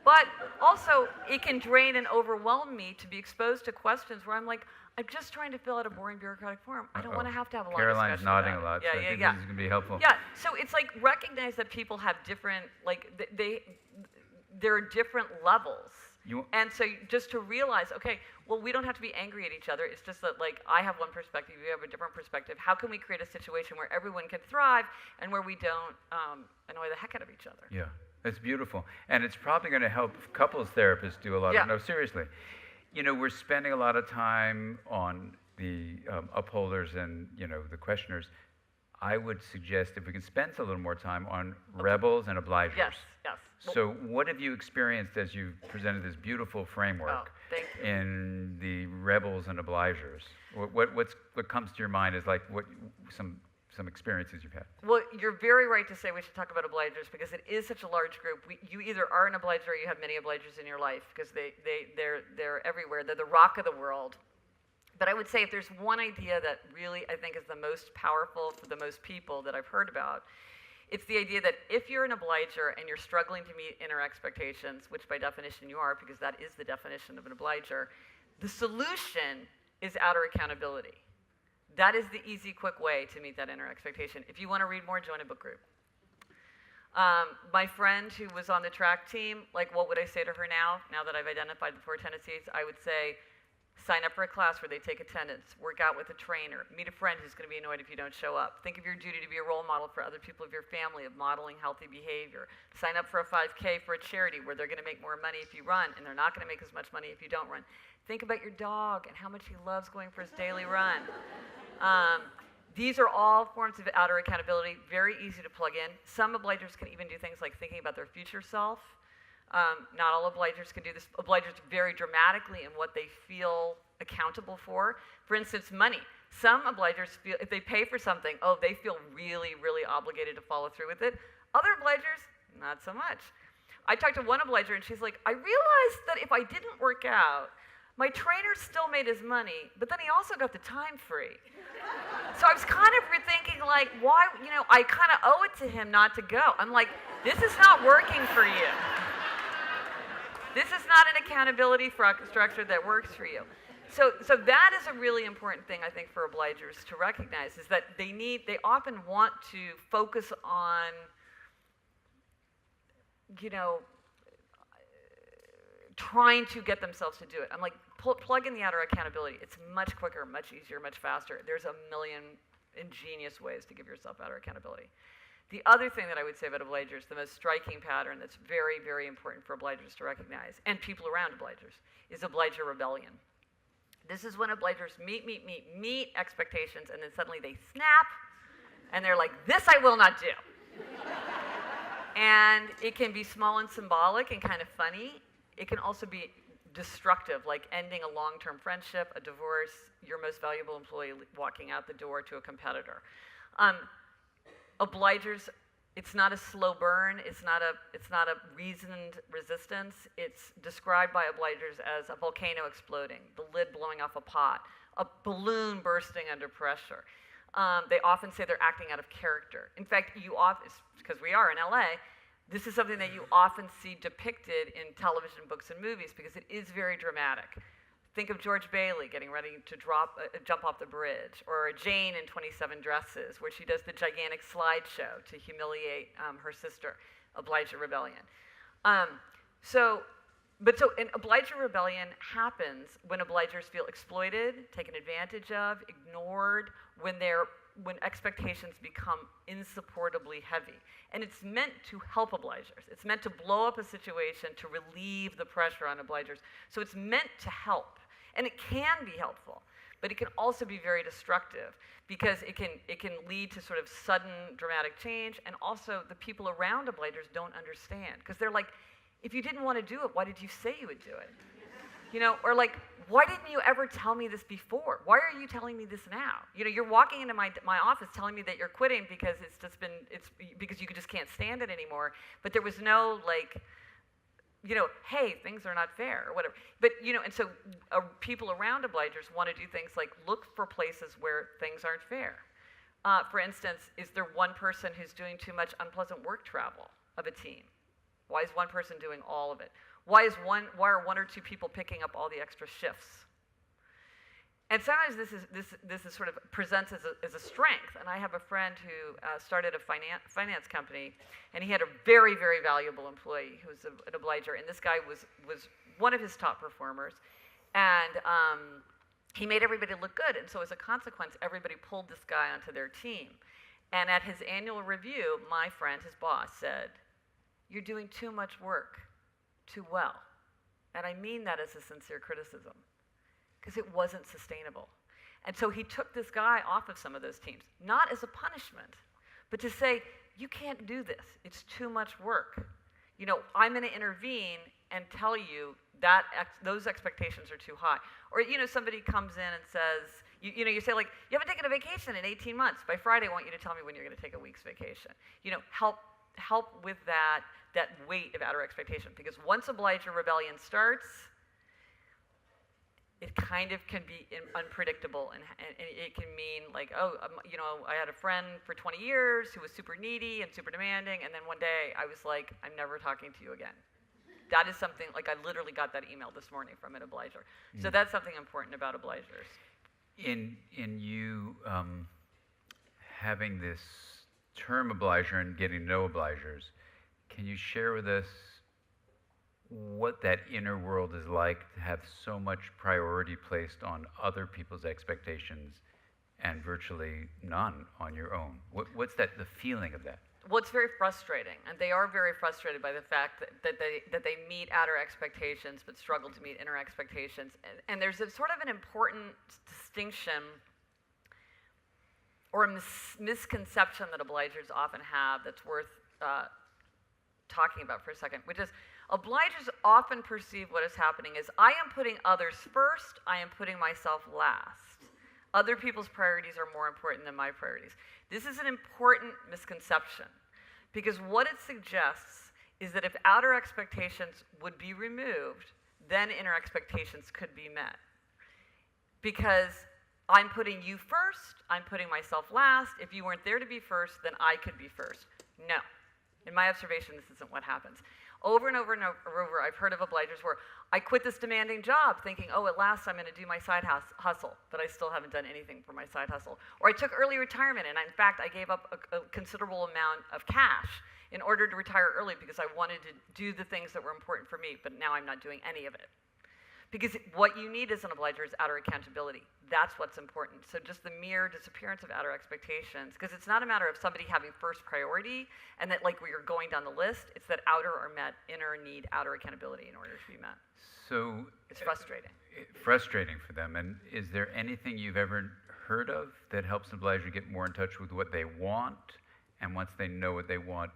but also it can drain and overwhelm me to be exposed to questions where I'm like, I'm just trying to fill out a boring bureauctic form. I don't want to have a long Caroline's discussion nodding about a lot, it. so I think this is going to be helpful. Yeah, so it's like recognize that people have different, there are different levels. And so just to realize, okay, well, we don't have to be angry at each other. It's just that, I have one perspective, you have a different perspective. How can we create a situation where everyone can thrive and where we don't annoy the heck out of each other? Yeah, that's beautiful. And it's probably going to help couples therapists do a lot of, no, seriously. We're spending a lot of time on the upholders and, the questioners. I would suggest if we can spend a little more time on rebels and obligers. Yes. So what have you experienced as you presented this beautiful framework in the rebels and obligers? What comes to your mind is some experiences you've had? Well, you're very right to say we should talk about obligers because it is such a large group. You either are an obliger or you have many obligers in your life because they're everywhere. They're the rock of the world. But I would say if there's one idea that really I think is the most powerful for the most people that I've heard about, it's the idea that if you're an obliger and you're struggling to meet inner expectations, which by definition you are, because that is the definition of an obliger, the solution is outer accountability. That is the easy, quick way to meet that inner expectation. If you want to read more, join a book group. My friend who was on the track team, what would I say to her now that I've identified the 4 tendencies? I would say, sign up for a class where they take attendance, work out with a trainer, meet a friend who's going to be annoyed if you don't show up. Think of your duty to be a role model for other people of your family of modeling healthy behavior. Sign up for a 5K for a charity where they're going to make more money if you run and they're not going to make as much money if you don't run. Think about your dog and how much he loves going for his daily run. These are all forms of outer accountability, very easy to plug in. Some obligers can even do things like thinking about their future self. Not all obligers can do this. Obligers vary dramatically in what they feel accountable for. For instance, money. Some obligers feel, if they pay for something, they feel really, really obligated to follow through with it. Other obligers, not so much. I talked to one obliger and she's like, I realized that if I didn't work out, my trainer still made his money, but then he also got the time free. So I was kind of rethinking, why, I kind of owe it to him not to go. I'm like, this is not working for you. This is not an accountability structure that works for you. So that is a really important thing, I think, for obligers to recognize, is that they often want to focus on, trying to get themselves to do it. I'm like, plug in the outer accountability. It's much quicker, much easier, much faster. There's a million ingenious ways to give yourself outer accountability. The other thing that I would say about obligers, the most striking pattern that's very, very important for obligers to recognize, and people around obligers, is obliger rebellion. This is when obligers meet expectations, and then suddenly they snap, and they're like, this I will not do. And it can be small and symbolic and kind of funny. It can also be destructive, like ending a long-term friendship, a divorce, your most valuable employee walking out the door to a competitor. Obligers, it's not a slow burn, it's not a reasoned resistance. It's described by obligers as a volcano exploding, the lid blowing off a pot, a balloon bursting under pressure. They often say they're acting out of character. In fact, because we are in LA, this is something that you often see depicted in television, books, and movies because it is very dramatic. think of George Bailey getting ready to jump off the bridge, or Jane in 27 Dresses, where she does the gigantic slideshow to humiliate her sister, Obligor Rebellion. And Obligor Rebellion happens when obligers feel exploited, taken advantage of, ignored, when expectations become insupportably heavy. And it's meant to help obligers. It's meant to blow up a situation to relieve the pressure on obligers. So it's meant to help. And it can be helpful, but it can also be very destructive because it can lead to sort of sudden dramatic change, and also the people around obligers don't understand because they're like, if you didn't want to do it, why did you say you would do it? You know, or like, why didn't you ever tell me this before? Why are you telling me this now? You know, you're walking into my office telling me that you're quitting because it's because you just can't stand it anymore. But there was no like, you know, hey, things are not fair or whatever. But you know, and so people around obligers want to do things like look for places where things aren't fair. For instance, is there one person who's doing too much unpleasant work travel of a team? Why is one person doing all of it? Why are one or two people picking up all the extra shifts? And sometimes this is sort of presents as a strength. And I have a friend who started a finance company, and he had a very, very valuable employee who was an obliger. And this guy was one of his top performers, and he made everybody look good. And so as a consequence, everybody pulled this guy onto their team. And at his annual review, my friend, his boss, said, "You're doing too much work, too well." And I mean that as a sincere criticism, because it wasn't sustainable. And so he took this guy off of some of those teams, not as a punishment, but to say, you can't do this. It's too much work. You know, I'm going to intervene and tell you that those expectations are too high. Or, you know, somebody comes in and says, you know, you say, like, you haven't taken a vacation in 18 months. By Friday, I want you to tell me when you're going to take a week's vacation. You know, help with that weight of outer expectation. Because once Obligor Rebellion starts, it kind of can be unpredictable, and it can mean like, oh, you know, I had a friend for 20 years who was super needy and super demanding, and then one day I was like, I'm never talking to you again. That is something, like I literally got that email this morning from an obliger. So that's something important about obligers. In you having this term obliger and getting to know obligers, can you share with us what that inner world is like to have so much priority placed on other people's expectations and virtually none on your own? What's the feeling of that? Well, it's very frustrating, and they are very frustrated by the fact that they meet outer expectations but struggle to meet inner expectations. And there's a sort of an important distinction or a misconception that obligers often have that's worth talking about for a second, which is obligers often perceive what is happening as I am putting others first, I am putting myself last. Other people's priorities are more important than my priorities. This is an important misconception because what it suggests is that if outer expectations would be removed, then inner expectations could be met. Because I'm putting you first, I'm putting myself last. If you weren't there to be first, then I could be first. No. In my observation, this isn't what happens. Over and over and over, I've heard of obligers where I quit this demanding job thinking, oh, at last I'm going to do my side hustle, but I still haven't done anything for my side hustle. Or I took early retirement, and in fact, I gave up a considerable amount of cash in order to retire early because I wanted to do the things that were important for me, but now I'm not doing any of it. Because what you need as an obliger is outer accountability. That's what's important. So just the mere disappearance of outer expectations, because it's not a matter of somebody having first priority and that like we are going down the list, it's that outer are met, inner need outer accountability in order to be met. So it's frustrating. Frustrating for them. And is there anything you've ever heard of that helps an obliger get more in touch with what they want? And once they know what they want,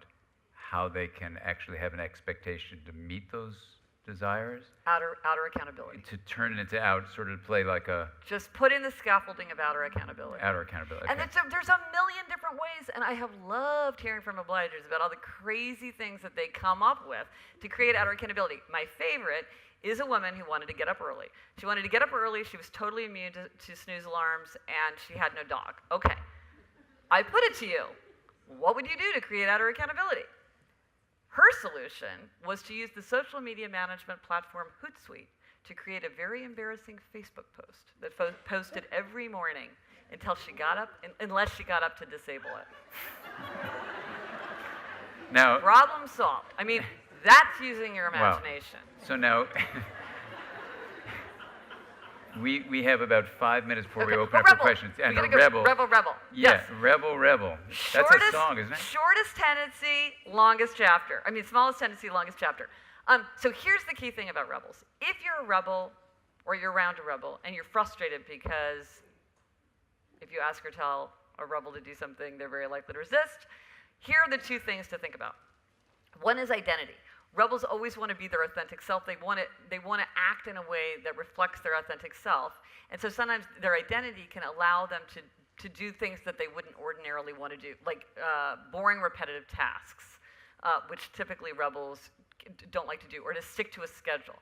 how they can actually have an expectation to meet those desires? Outer accountability. To turn it into sort of play like a... Just put in the scaffolding of outer accountability. Outer accountability. And okay. there's a million different ways, and I have loved hearing from obligers about all the crazy things that they come up with to create outer accountability. My favorite is a woman who wanted to get up early. She wanted to get up early, she was totally immune to snooze alarms, and she had no dog. Okay. I put it to you. What would you do to create outer accountability? Her solution was to use the social media management platform Hootsuite to create a very embarrassing Facebook post that posted every morning until she got up, unless she got up to disable it. Now, Problem solved. I mean, that's using your wow. imagination. So now, we have about 5 minutes before we open up for questions. And we a go rebel. Rebel. Yeah, Yes. rebel. That's a song, isn't it? Shortest tendency, longest chapter. I mean, smallest tendency, longest chapter. So here's the key thing about rebels. If you're a rebel, or you're around a rebel, and you're frustrated because if you ask or tell a rebel to do something, they're very likely to resist, here are the two things to think about. One is identity. Rebels always want to be their authentic self. They want to act in a way that reflects their authentic self. And so sometimes their identity can allow them to do things that they wouldn't ordinarily want to do, like boring, repetitive tasks, which typically rebels don't like to do, or to stick to a schedule.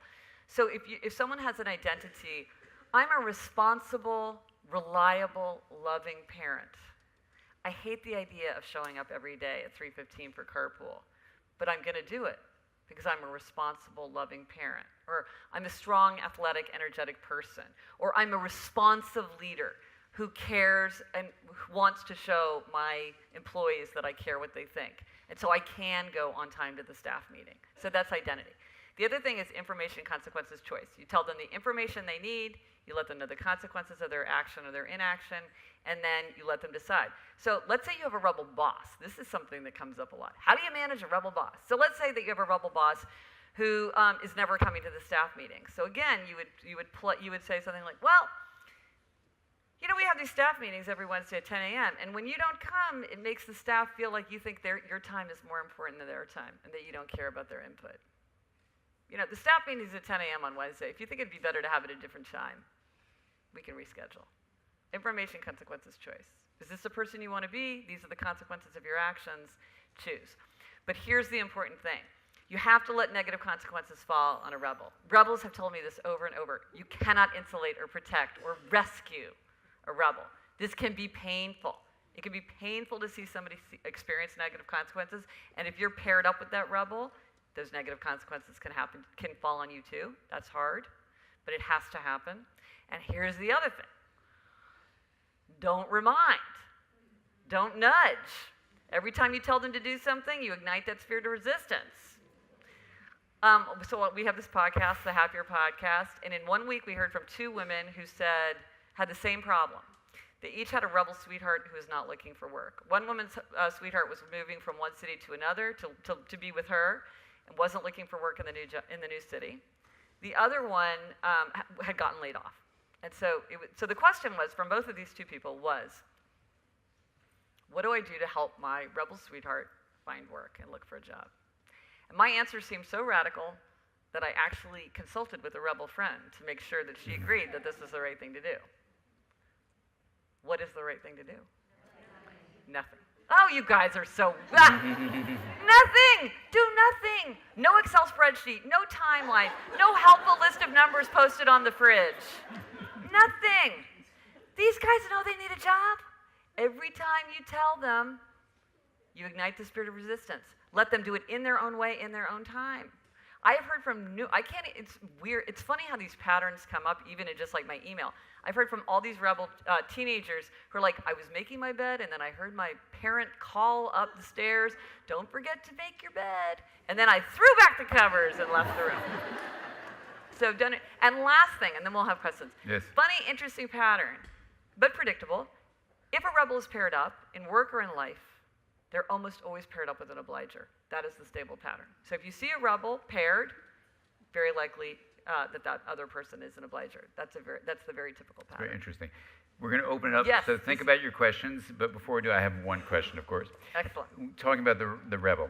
So if someone has an identity, I'm a responsible, reliable, loving parent. I hate the idea of showing up every day at 3:15 for carpool, but I'm going to do it because I'm a responsible, loving parent. Or I'm a strong, athletic, energetic person. Or I'm a responsive leader who cares and wants to show my employees that I care what they think. And so I can go on time to the staff meeting. So that's identity. The other thing is information, consequences, choice. You tell them the information they need, you let them know the consequences of their action or their inaction, and then you let them decide. So let's say you have a rebel boss. This is something that comes up a lot. How do you manage a rebel boss? So let's say that you have a rebel boss who is never coming to the staff meeting. So again, you would say something like, well, you know, we have these staff meetings every Wednesday at 10 a.m., and when you don't come, it makes the staff feel like you think your time is more important than their time, and that you don't care about their input. You know, the staff meeting is at 10 a.m. on Wednesday. If you think it'd be better to have it at a different time, we can reschedule. Information, consequences, choice. Is this the person you want to be? These are the consequences of your actions. Choose. But here's the important thing. You have to let negative consequences fall on a rebel. Rebels have told me this over and over. You cannot insulate or protect or rescue a rebel. This can be painful. It can be painful to see somebody experience negative consequences, and if you're paired up with that rebel, those negative consequences can fall on you too. That's hard, but it has to happen. And here's the other thing. Don't remind. Don't nudge. Every time you tell them to do something, you ignite that spirit of resistance. So we have this podcast, the Happier Podcast, and in 1 week we heard from 2 women who had the same problem. They each had a rebel sweetheart who was not looking for work. One woman's sweetheart was moving from one city to another to be with her, and wasn't looking for work in the new city. The other one had gotten laid off. And so the question was, from both of these 2 people, was, what do I do to help my rebel sweetheart find work and look for a job? And my answer seemed so radical that I actually consulted with a rebel friend to make sure that she agreed that this was the right thing to do. What is the right thing to do? Nothing. Oh, you guys are so... Nothing! Do nothing! No Excel spreadsheet, no timeline, no helpful list of numbers posted on the fridge. Nothing! These guys know they need a job. Every time you tell them, you ignite the spirit of resistance. Let them do it in their own way, in their own time. I have heard from it's weird. It's funny how these patterns come up even in just like my email. I've heard from all these rebel teenagers who are like, I was making my bed and then I heard my parent call up the stairs, don't forget to make your bed. And then I threw back the covers and left the room. So done it. And last thing, and then we'll have questions. Yes. Funny, interesting pattern, but predictable. If a rebel is paired up in work or in life, they're almost always paired up with an obliger. That is the stable pattern. So if you see a rebel paired, very likely that other person is an obliger. That's the very typical pattern. Very interesting. We're going to open it up. Yes. So think about your questions. But before we do, I have one question, of course. Excellent. Talking about the rebel.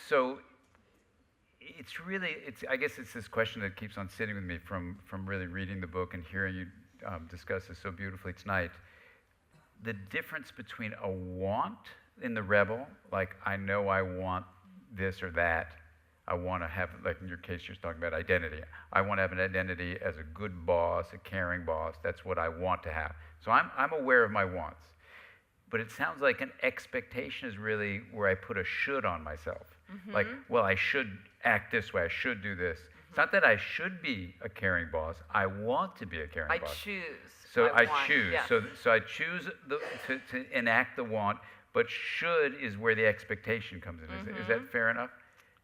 So I guess it's this question that keeps on sitting with me from really reading the book and hearing you discuss this so beautifully tonight. The difference between a want in the rebel, like I know I want this or that. I want to have, like in your case, you're talking about identity. I want to have an identity as a good boss, a caring boss. That's what I want to have. So I'm aware of my wants. But it sounds like an expectation is really where I put a should on myself. Mm-hmm. Like, well, I should act this way. I should do this. It's not that I should be a caring boss. I want to be a caring I boss. choose. So I want, choose. yes. So I choose to enact the want, but should is where the expectation comes in. Is that fair enough?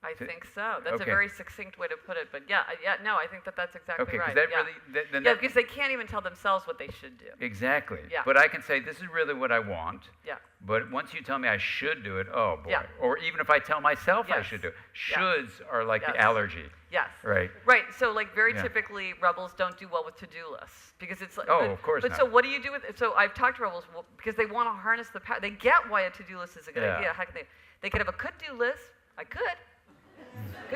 I think so. That's Okay. a very succinct way to put it. But yeah, no, I think that's exactly Okay, right. because that yeah. really then yeah, that, because they can't even tell themselves what they should do. exactly. Yeah. But I can say this is really what I want. Yeah. But once you tell me I should do it, oh boy. Yeah. Or even if I tell myself I Yes. should do it, Yes. shoulds are like Yes. the allergy. Yes. Right. Right. So like very Yeah. typically rebels don't do well with to-do lists because it's like. Oh, but, of course But not. so what do you do with it? So I've talked to rebels because they want to harness the power. They get why a to-do list is a good Yeah. idea. How can they could have a could-do list. I could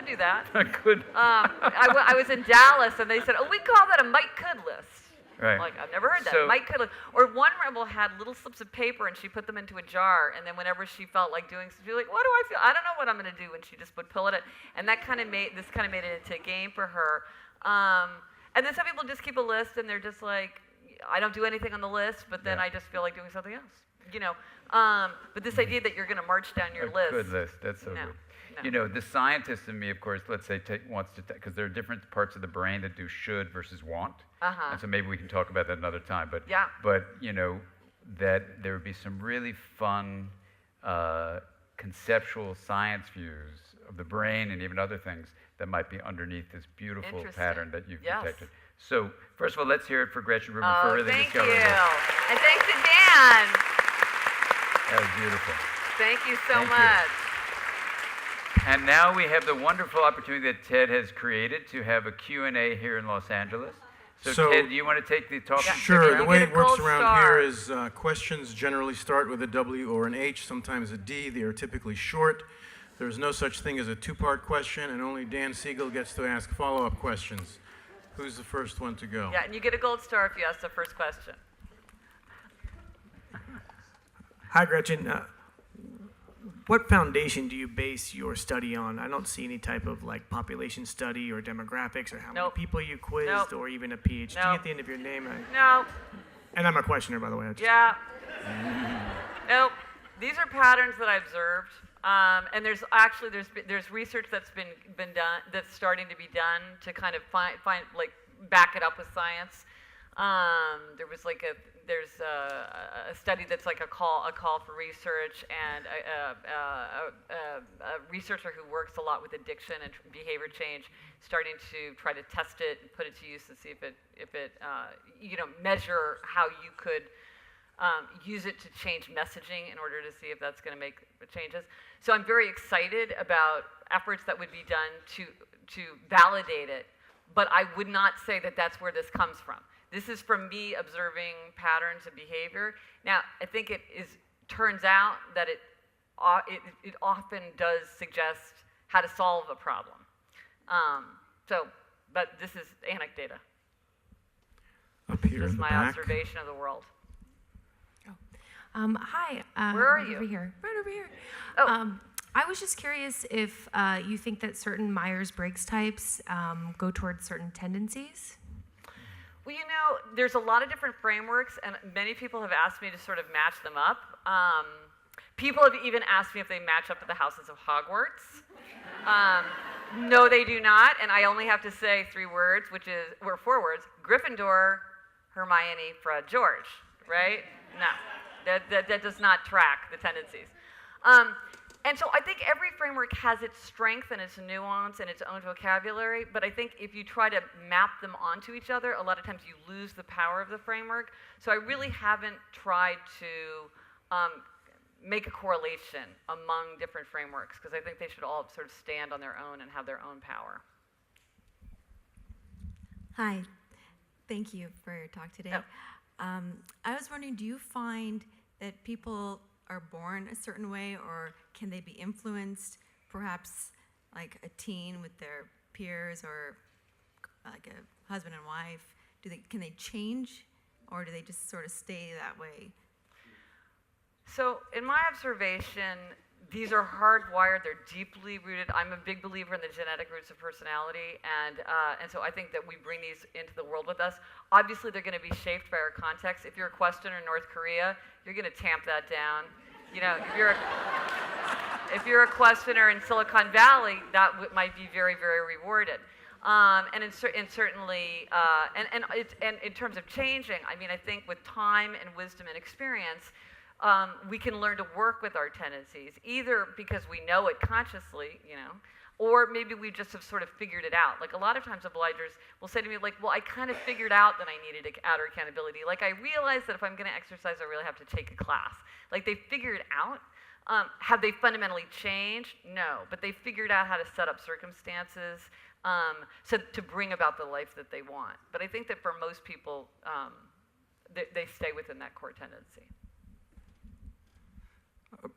do that. Good. I was in Dallas and they said, oh, we call that a might-could list. Right. Like, I've never heard that. So- Might-could list. Or one rebel had little slips of paper and she put them into a jar, and then whenever she felt like doing something, she'd be like, what do I feel? I don't know what I'm going to do. And she just would pull it in. And that kind of made it into a game for her. And then some people just keep a list and they're just like, I don't do anything on the list, but then Yeah. I just feel like doing something else. But this idea that you're going to march down your A list. good list. That's so No. good. No. You know, the scientist in me, of course, let's say wants to, because there are different parts of the brain that do should versus want. Uh-huh. And so maybe we can talk about that another time. But Yeah. But you know, that there would be some really fun conceptual science views of the brain and even other things that might be underneath this beautiful Interesting. pattern that you've Yes. detected. So first of all, let's hear it for Gretchen Rubin Oh, for really thank you. discovering this. And thanks to Dan. That was beautiful. Thank you so Thank you. much. And now we have the wonderful opportunity that Ted has created to have a Q&A here in Los Angeles. So Ted, do you want to take the talk? Yeah. Sure. You The way get it a works gold around star. here is questions generally start with a W or an H, sometimes a D. They are typically short. There's no such thing as a two-part question, and only Dan Siegel gets to ask follow-up questions. Who's the first one to go? Yeah, and you get a gold star if you ask the first question. Hi, Gretchen. What foundation do you base your study on? I don't see any type of like population study or demographics or how Nope. many people you quizzed Nope. or even a PhD Nope. at the end of your name. No. And I'm a questioner, by the way. Yeah. Nope. These are patterns that I observed. And there's actually there's research that's been done that's starting to be done to kind of find like back it up with science. There's a study that's like a call for research, and a researcher who works a lot with addiction and behavior change, starting to try to test it and put it to use and see if it measure how you could use it to change messaging in order to see if that's going to make changes. So I'm very excited about efforts that would be done to validate it, but I would not say that that's where this comes from. This is from me observing patterns of behavior. Now, I think turns out that it often does suggest how to solve a problem. But this is anecdata. Up here Just in the my back. observation of the world. Hi. Where are right you? Over here. Right over here. Oh. I was just curious if you think that certain Myers-Briggs types go towards certain tendencies. Well, there's a lot of different frameworks, and many people have asked me to sort of match them up. People have even asked me if they match up to the houses of Hogwarts. No, they do not, and I only have to say 3 words, or 4 words: Gryffindor, Hermione, Fred, George. Right? No, that does not track the tendencies. And so I think every framework has its strength and its nuance and its own vocabulary, but I think if you try to map them onto each other, a lot of times you lose the power of the framework. So I really haven't tried to make a correlation among different frameworks, because I think they should all sort of stand on their own and have their own power. Hi, thank you for your talk today. Oh. I was wondering, do you find that people are born a certain way, or can they be influenced, perhaps like a teen with their peers, or like a husband and wife? Can they change, or do they just sort of stay that way? So in my observation, these are hardwired, they're deeply rooted. I'm a big believer in the genetic roots of personality, and so I think that we bring these into the world with us. Obviously, they're going to be shaped by our context. If you're a questioner in North Korea, you're going to tamp that down. If you're a questioner in Silicon Valley, that might be very, very rewarded. And certainly, and in terms of changing, I mean, I think with time and wisdom and experience, we can learn to work with our tendencies, either because we know it consciously, or maybe we just have sort of figured it out. Like a lot of times obligers will say to me, like, well, I kind of figured out that I needed outer accountability. Like I realized that if I'm going to exercise, I really have to take a class. Like they figured it out. Have they fundamentally changed? No, but they figured out how to set up circumstances so to bring about the life that they want. But I think that for most people, they stay within that core tendency.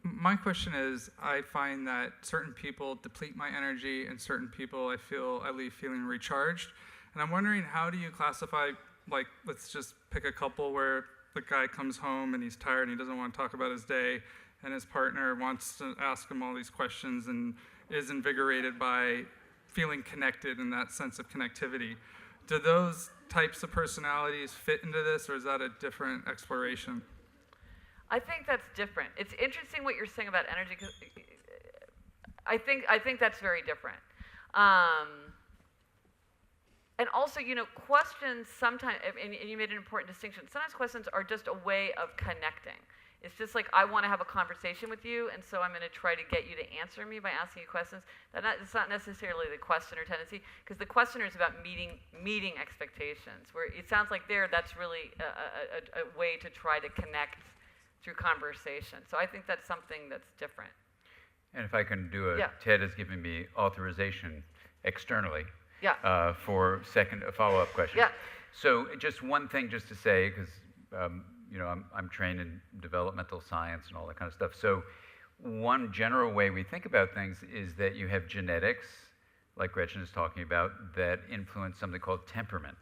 My question is, I find that certain people deplete my energy and certain people I leave feeling recharged. And I'm wondering, how do you classify, like, let's just pick a couple where the guy comes home and he's tired and he doesn't want to talk about his day, and his partner wants to ask him all these questions and is invigorated by feeling connected in that sense of connectivity. Do those types of personalities fit into this, or is that a different exploration? I think that's different. It's interesting what you're saying about energy, because I think that's very different. And also, questions sometimes, and you made an important distinction, sometimes questions are just a way of connecting. It's just like, I want to have a conversation with you, and so I'm going to try to get you to answer me by asking you questions. It's not necessarily the questioner tendency, because the questioner is about meeting expectations, where it sounds like that's really a way to try to connect through conversation. So I think that's something that's different. And if I can do a, Yeah. Ted has given me authorization externally Yeah. for a follow-up question. Yeah. So just one thing just to say, because I'm trained in developmental science and all that kind of stuff. So one general way we think about things is that you have genetics, like Gretchen is talking about, that influence something called temperament.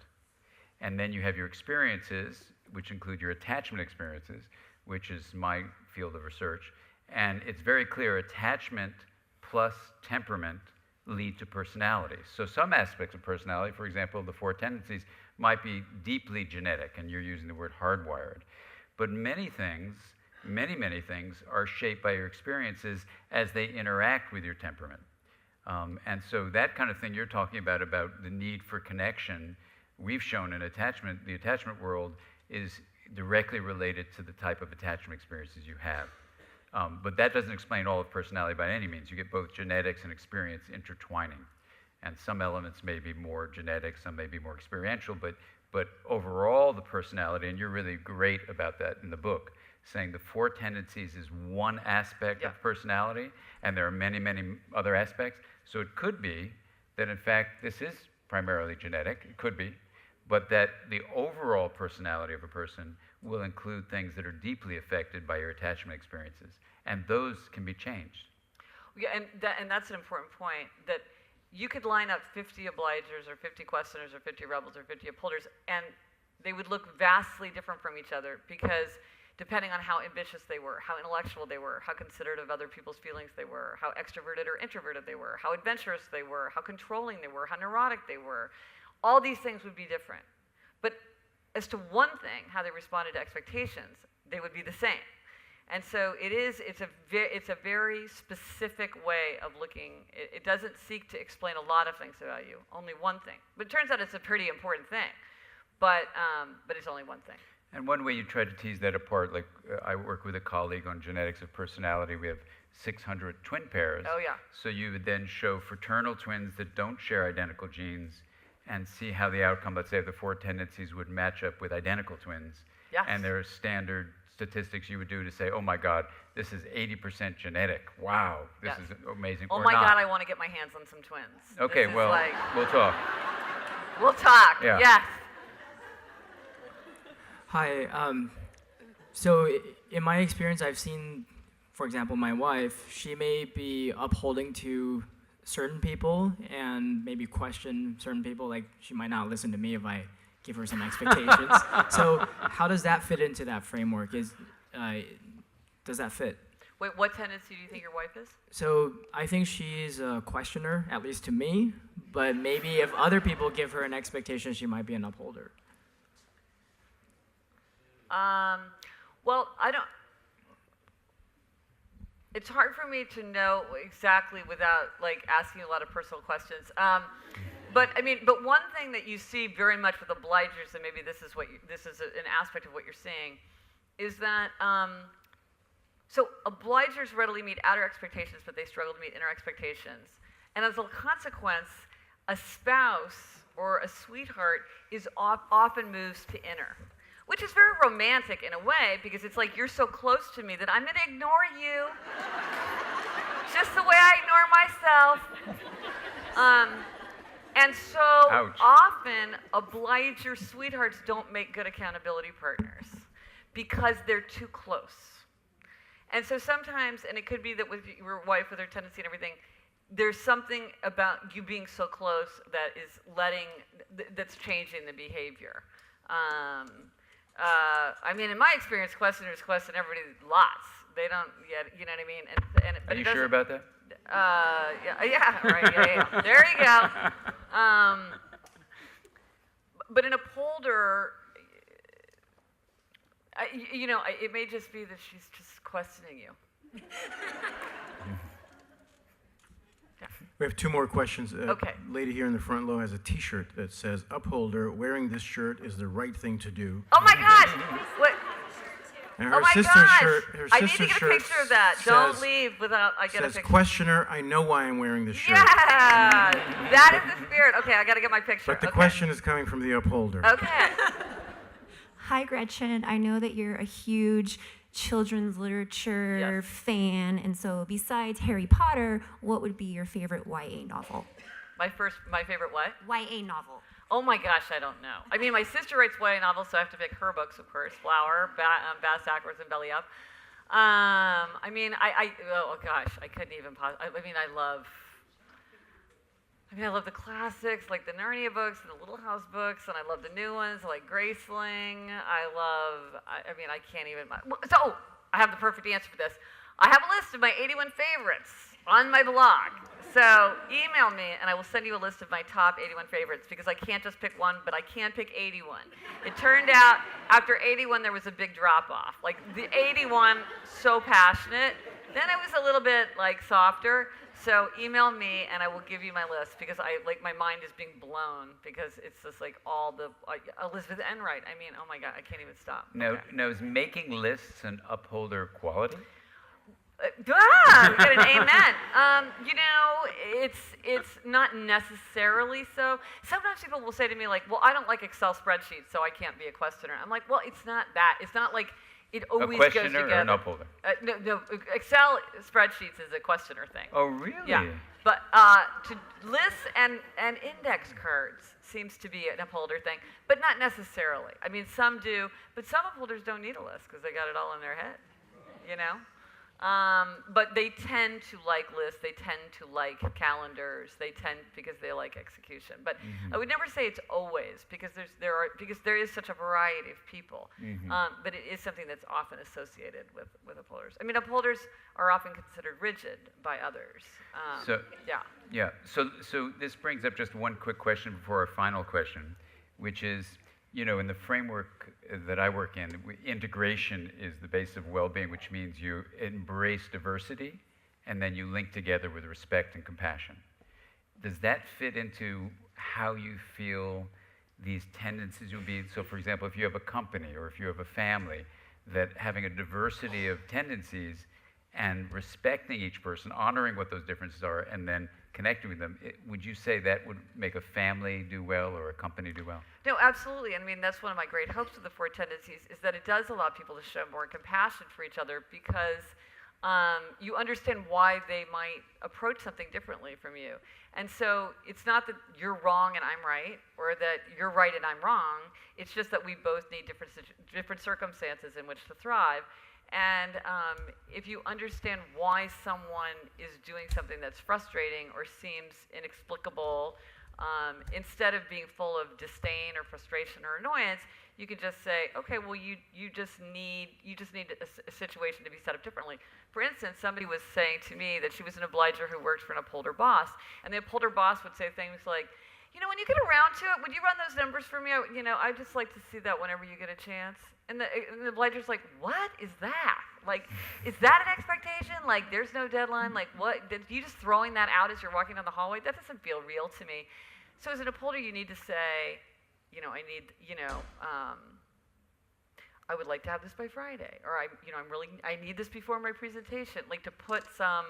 And then you have your experiences, which include your attachment experiences, which is my field of research. And it's very clear attachment plus temperament lead to personality. So some aspects of personality, for example, the Four Tendencies, might be deeply genetic, and you're using the word hardwired. But many things, many things, are shaped by your experiences as they interact with your temperament. And so that kind of thing you're talking about the need for connection, we've shown in attachment, the attachment world is directly related to the type of attachment experiences you have. But that doesn't explain all of personality by any means. You get both genetics and experience intertwining. And some elements may be more genetic, some may be more experiential, but overall the personality, and you're really great about that in the book, saying the Four Tendencies is one aspect of personality, and there are many other aspects. So it could be that in fact this is primarily genetic, it could be, but that the overall personality of a person will include things that are deeply affected by your attachment experiences, and those can be changed. Yeah, and that's an important point, that you could line up 50 obligers or 50 questioners or 50 rebels or 50 upholders, and they would look vastly different from each other, because depending on how ambitious they were, how intellectual they were, how considerate of other people's feelings they were, how extroverted or introverted they were, how adventurous they were, how controlling they were, how neurotic they were, all these things would be different. But as to one thing, how they responded to expectations, they would be the same. And so it's a very specific way of looking. It doesn't seek to explain a lot of things about you, only one thing. But it turns out it's a pretty important thing. But it's only one thing. And one way you try to tease that apart, like I work with a colleague on genetics of personality. We have 600 twin pairs. Oh, yeah. So you would then show fraternal twins that don't share identical genes and see how the outcome, let's say, of the Four Tendencies would match up with identical twins. Yes. And there are standard statistics you would do to say, oh my God, this is 80% genetic. Wow, this is amazing. Oh or my not. God, I want to get my hands on some twins. Okay, This is well, like, we'll talk. we'll talk. Yeah. Yes. Hi. So in my experience, I've seen, for example, my wife, she may be upholding to certain people and maybe question certain people. Like, she might not listen to me if I give her some expectations. So how does that fit into that framework? Does that fit? Wait, what tendency do you think your wife is? So I think she's a questioner, at least to me, but maybe if other people give her an expectation, she might be an upholder. Well, it's hard for me to know exactly without like asking a lot of personal questions. But I mean, but one thing that you see very much with obligers, and maybe this is an aspect of what you're seeing, is that so obligers readily meet outer expectations, but they struggle to meet inner expectations. And as a consequence, a spouse or a sweetheart often moves to inner, which is very romantic in a way, because it's like, you're so close to me that I'm going to ignore you, just the way I ignore myself. And so Ouch. often, obliger sweethearts don't make good accountability partners because they're too close. And so sometimes, and it could be that with your wife, with her tendency and everything, there's something about you being so close that is that's changing the behavior. I mean, in my experience, questioners question everybody lots. They don't, you know what I mean? Are you sure about that? Yeah, right, yeah. There you go. But in upholder, it may just be that she's just questioning you. We have two more questions. Okay. Lady here in the front row has a T-shirt that says, "Upholder, wearing this shirt is the right thing to do." Oh my gosh! What? And Oh her my sister's gosh! shirt, her I need to sister's get a shirt picture of that. Don't says- leave without I get a Says, picture. "Questioner, I know why I'm wearing this shirt." Yeah, that is the spirit. Okay, I got to get my picture. But the Okay. question is coming from the upholder. Okay. Hi, Gretchen. I know that you're a huge children's literature Yes. fan, and so besides Harry Potter, what would be your favorite YA novel? My favorite what? YA novel. Oh my gosh, I don't know. I mean, my sister writes YA novels, so I have to pick her books, of course. Flower, Bass Backwards, and Belly Up. I mean, oh gosh, I couldn't even. I love the classics, like the Narnia books and the Little House books, and I love the new ones, like Graceling. I can't even. So, I have the perfect answer for this. I have a list of my 81 favorites on my blog. So, email me, and I will send you a list of my top 81 favorites, because I can't just pick one, but I can pick 81. It turned out, after 81, there was a big drop-off. Like, the 81, so passionate. Then it was a little bit, softer. So email me, and I will give you my list, because my mind is being blown, because it's just all the Elizabeth Enright. I mean, oh my God, I can't even stop. Now, Okay. now, is making lists an upholder quality? We get an amen. It's not necessarily so. Sometimes people will say to me, well, I don't like Excel spreadsheets, so I can't be a questioner. I'm like, well, it's not that. It's not like it always A goes questioner together. or an upholder? No, Excel spreadsheets is a questioner thing. Oh, really? Yeah, but to lists and index cards seems to be an upholder thing, but not necessarily. I mean, some do, but some upholders don't need a list because they got it all in their head, you know? But they tend to like lists, they tend to like calendars, because they like execution. But I would never say it's always, because there is such a variety of people. But it is something that's often associated with upholders. I mean, upholders are often considered rigid by others. Yeah. So this brings up just one quick question before our final question, which is, in the framework that I work in, integration is the base of well-being, which means you embrace diversity and then you link together with respect and compassion. Does that fit into how you feel these tendencies would be? So, for example, if you have a company or if you have a family, that having a diversity of tendencies and respecting each person, honoring what those differences are, and then connecting with them, would you say that would make a family do well or a company do well? No, absolutely. I mean, that's one of my great hopes with the Four Tendencies, is that it does allow people to show more compassion for each other, because you understand why they might approach something differently from you. And so it's not that you're wrong and I'm right, or that you're right and I'm wrong. It's just that we both need different circumstances in which to thrive. And if you understand why someone is doing something that's frustrating or seems inexplicable, instead of being full of disdain or frustration or annoyance, you can just say, okay, well, you just need a situation to be set up differently. For instance, somebody was saying to me that she was an obliger who worked for an upholder boss, and the upholder boss would say things like, when you get around to it, would you run those numbers for me? I'd just like to see that whenever you get a chance. And the obliger's like, what is that? Is that an expectation? There's no deadline? What? You just throwing that out as you're walking down the hallway? That doesn't feel real to me. So as an upholder, you need to say, I would like to have this by Friday, or I need this before my presentation. Like to put some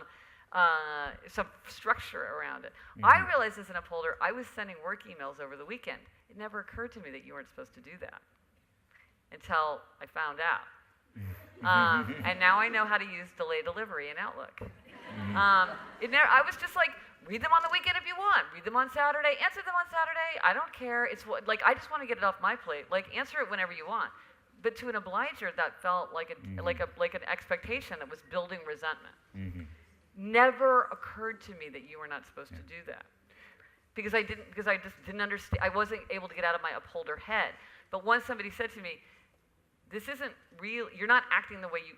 structure around it. I realized as an upholder, I was sending work emails over the weekend. It never occurred to me that you weren't supposed to do that until I found out. And now I know how to use delay delivery in Outlook. I was just like, read them on the weekend if you want. Read them on Saturday. Answer them on Saturday. I don't care. It's I just want to get it off my plate. Like answer it whenever you want. But to an obliger, that felt like an expectation that was building resentment. Never occurred to me that you were not supposed to do that, because I just didn't understand. I wasn't able to get out of my upholder head. But once somebody said to me, "This isn't real. You're not acting the way you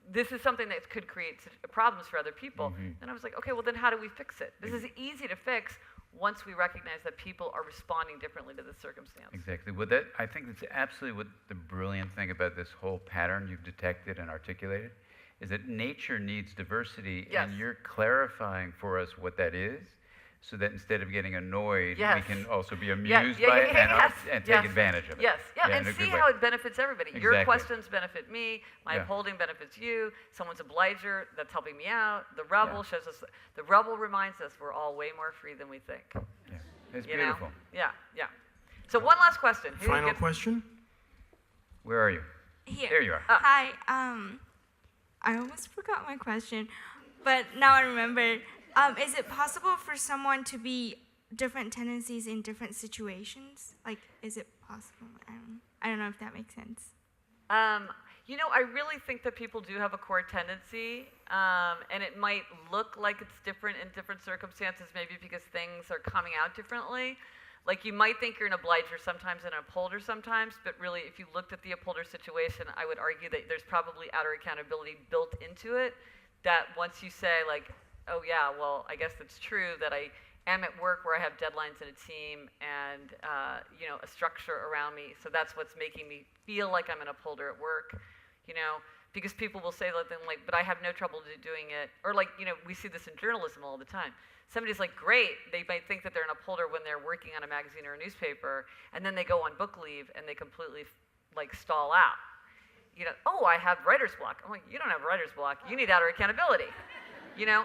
this is something that could create problems for other people," then I was like, okay, well then how do we fix it? This is easy to fix once we recognize that people are responding differently to the circumstance. Exactly. Well, I think that's absolutely what the brilliant thing about this whole pattern you've detected and articulated is that nature needs diversity, and you're clarifying for us what that is, so that instead of getting annoyed, we can also be amused by it and take advantage of it. Yes, and see how it benefits everybody. Exactly. Your questions benefit me, my upholding benefits you, someone's obliger, that's helping me out. The rebel shows us, the rebel reminds us we're all way more free than we think. Yeah, it's beautiful. Yeah. So one last question. Final question? Where are you? Here. There you are. Hi, I almost forgot my question, but now I remembered. Is it possible for someone to be different tendencies in different situations? Like, is it possible? I don't know if that makes sense. I really think that people do have a core tendency, and it might look like it's different in different circumstances, maybe because things are coming out differently. Like, you might think you're an obliger sometimes and an upholder sometimes, but really, if you looked at the upholder situation, I would argue that there's probably outer accountability built into it, that once you say, like, oh yeah, well, I guess it's true that I am at work where I have deadlines and a team and a structure around me. So that's what's making me feel like I'm an upholder at work, because people will say something like, but I have no trouble doing it. Or we see this in journalism all the time. Somebody's like, great, they might think that they're an upholder when they're working on a magazine or a newspaper, and then they go on book leave and they completely stall out. Oh, I have writer's block. I'm like, you don't have writer's block. You need outer accountability.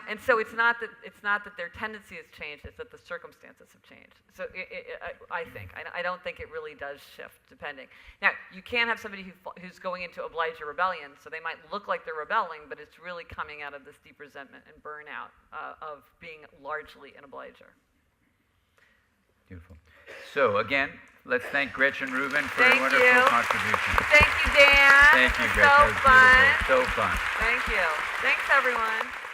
And so it's not that their tendency has changed, it's that the circumstances have changed. So I don't think it really does shift depending. Now, you can have somebody who's going into obliger rebellion, so they might look like they're rebelling, but it's really coming out of this deep resentment and burnout of being largely an obliger. Beautiful. So again, let's thank Gretchen Rubin for a wonderful contribution. Thank you, Dan. Thank you, Gretchen. So fun. So fun. Thank you. Thanks, everyone.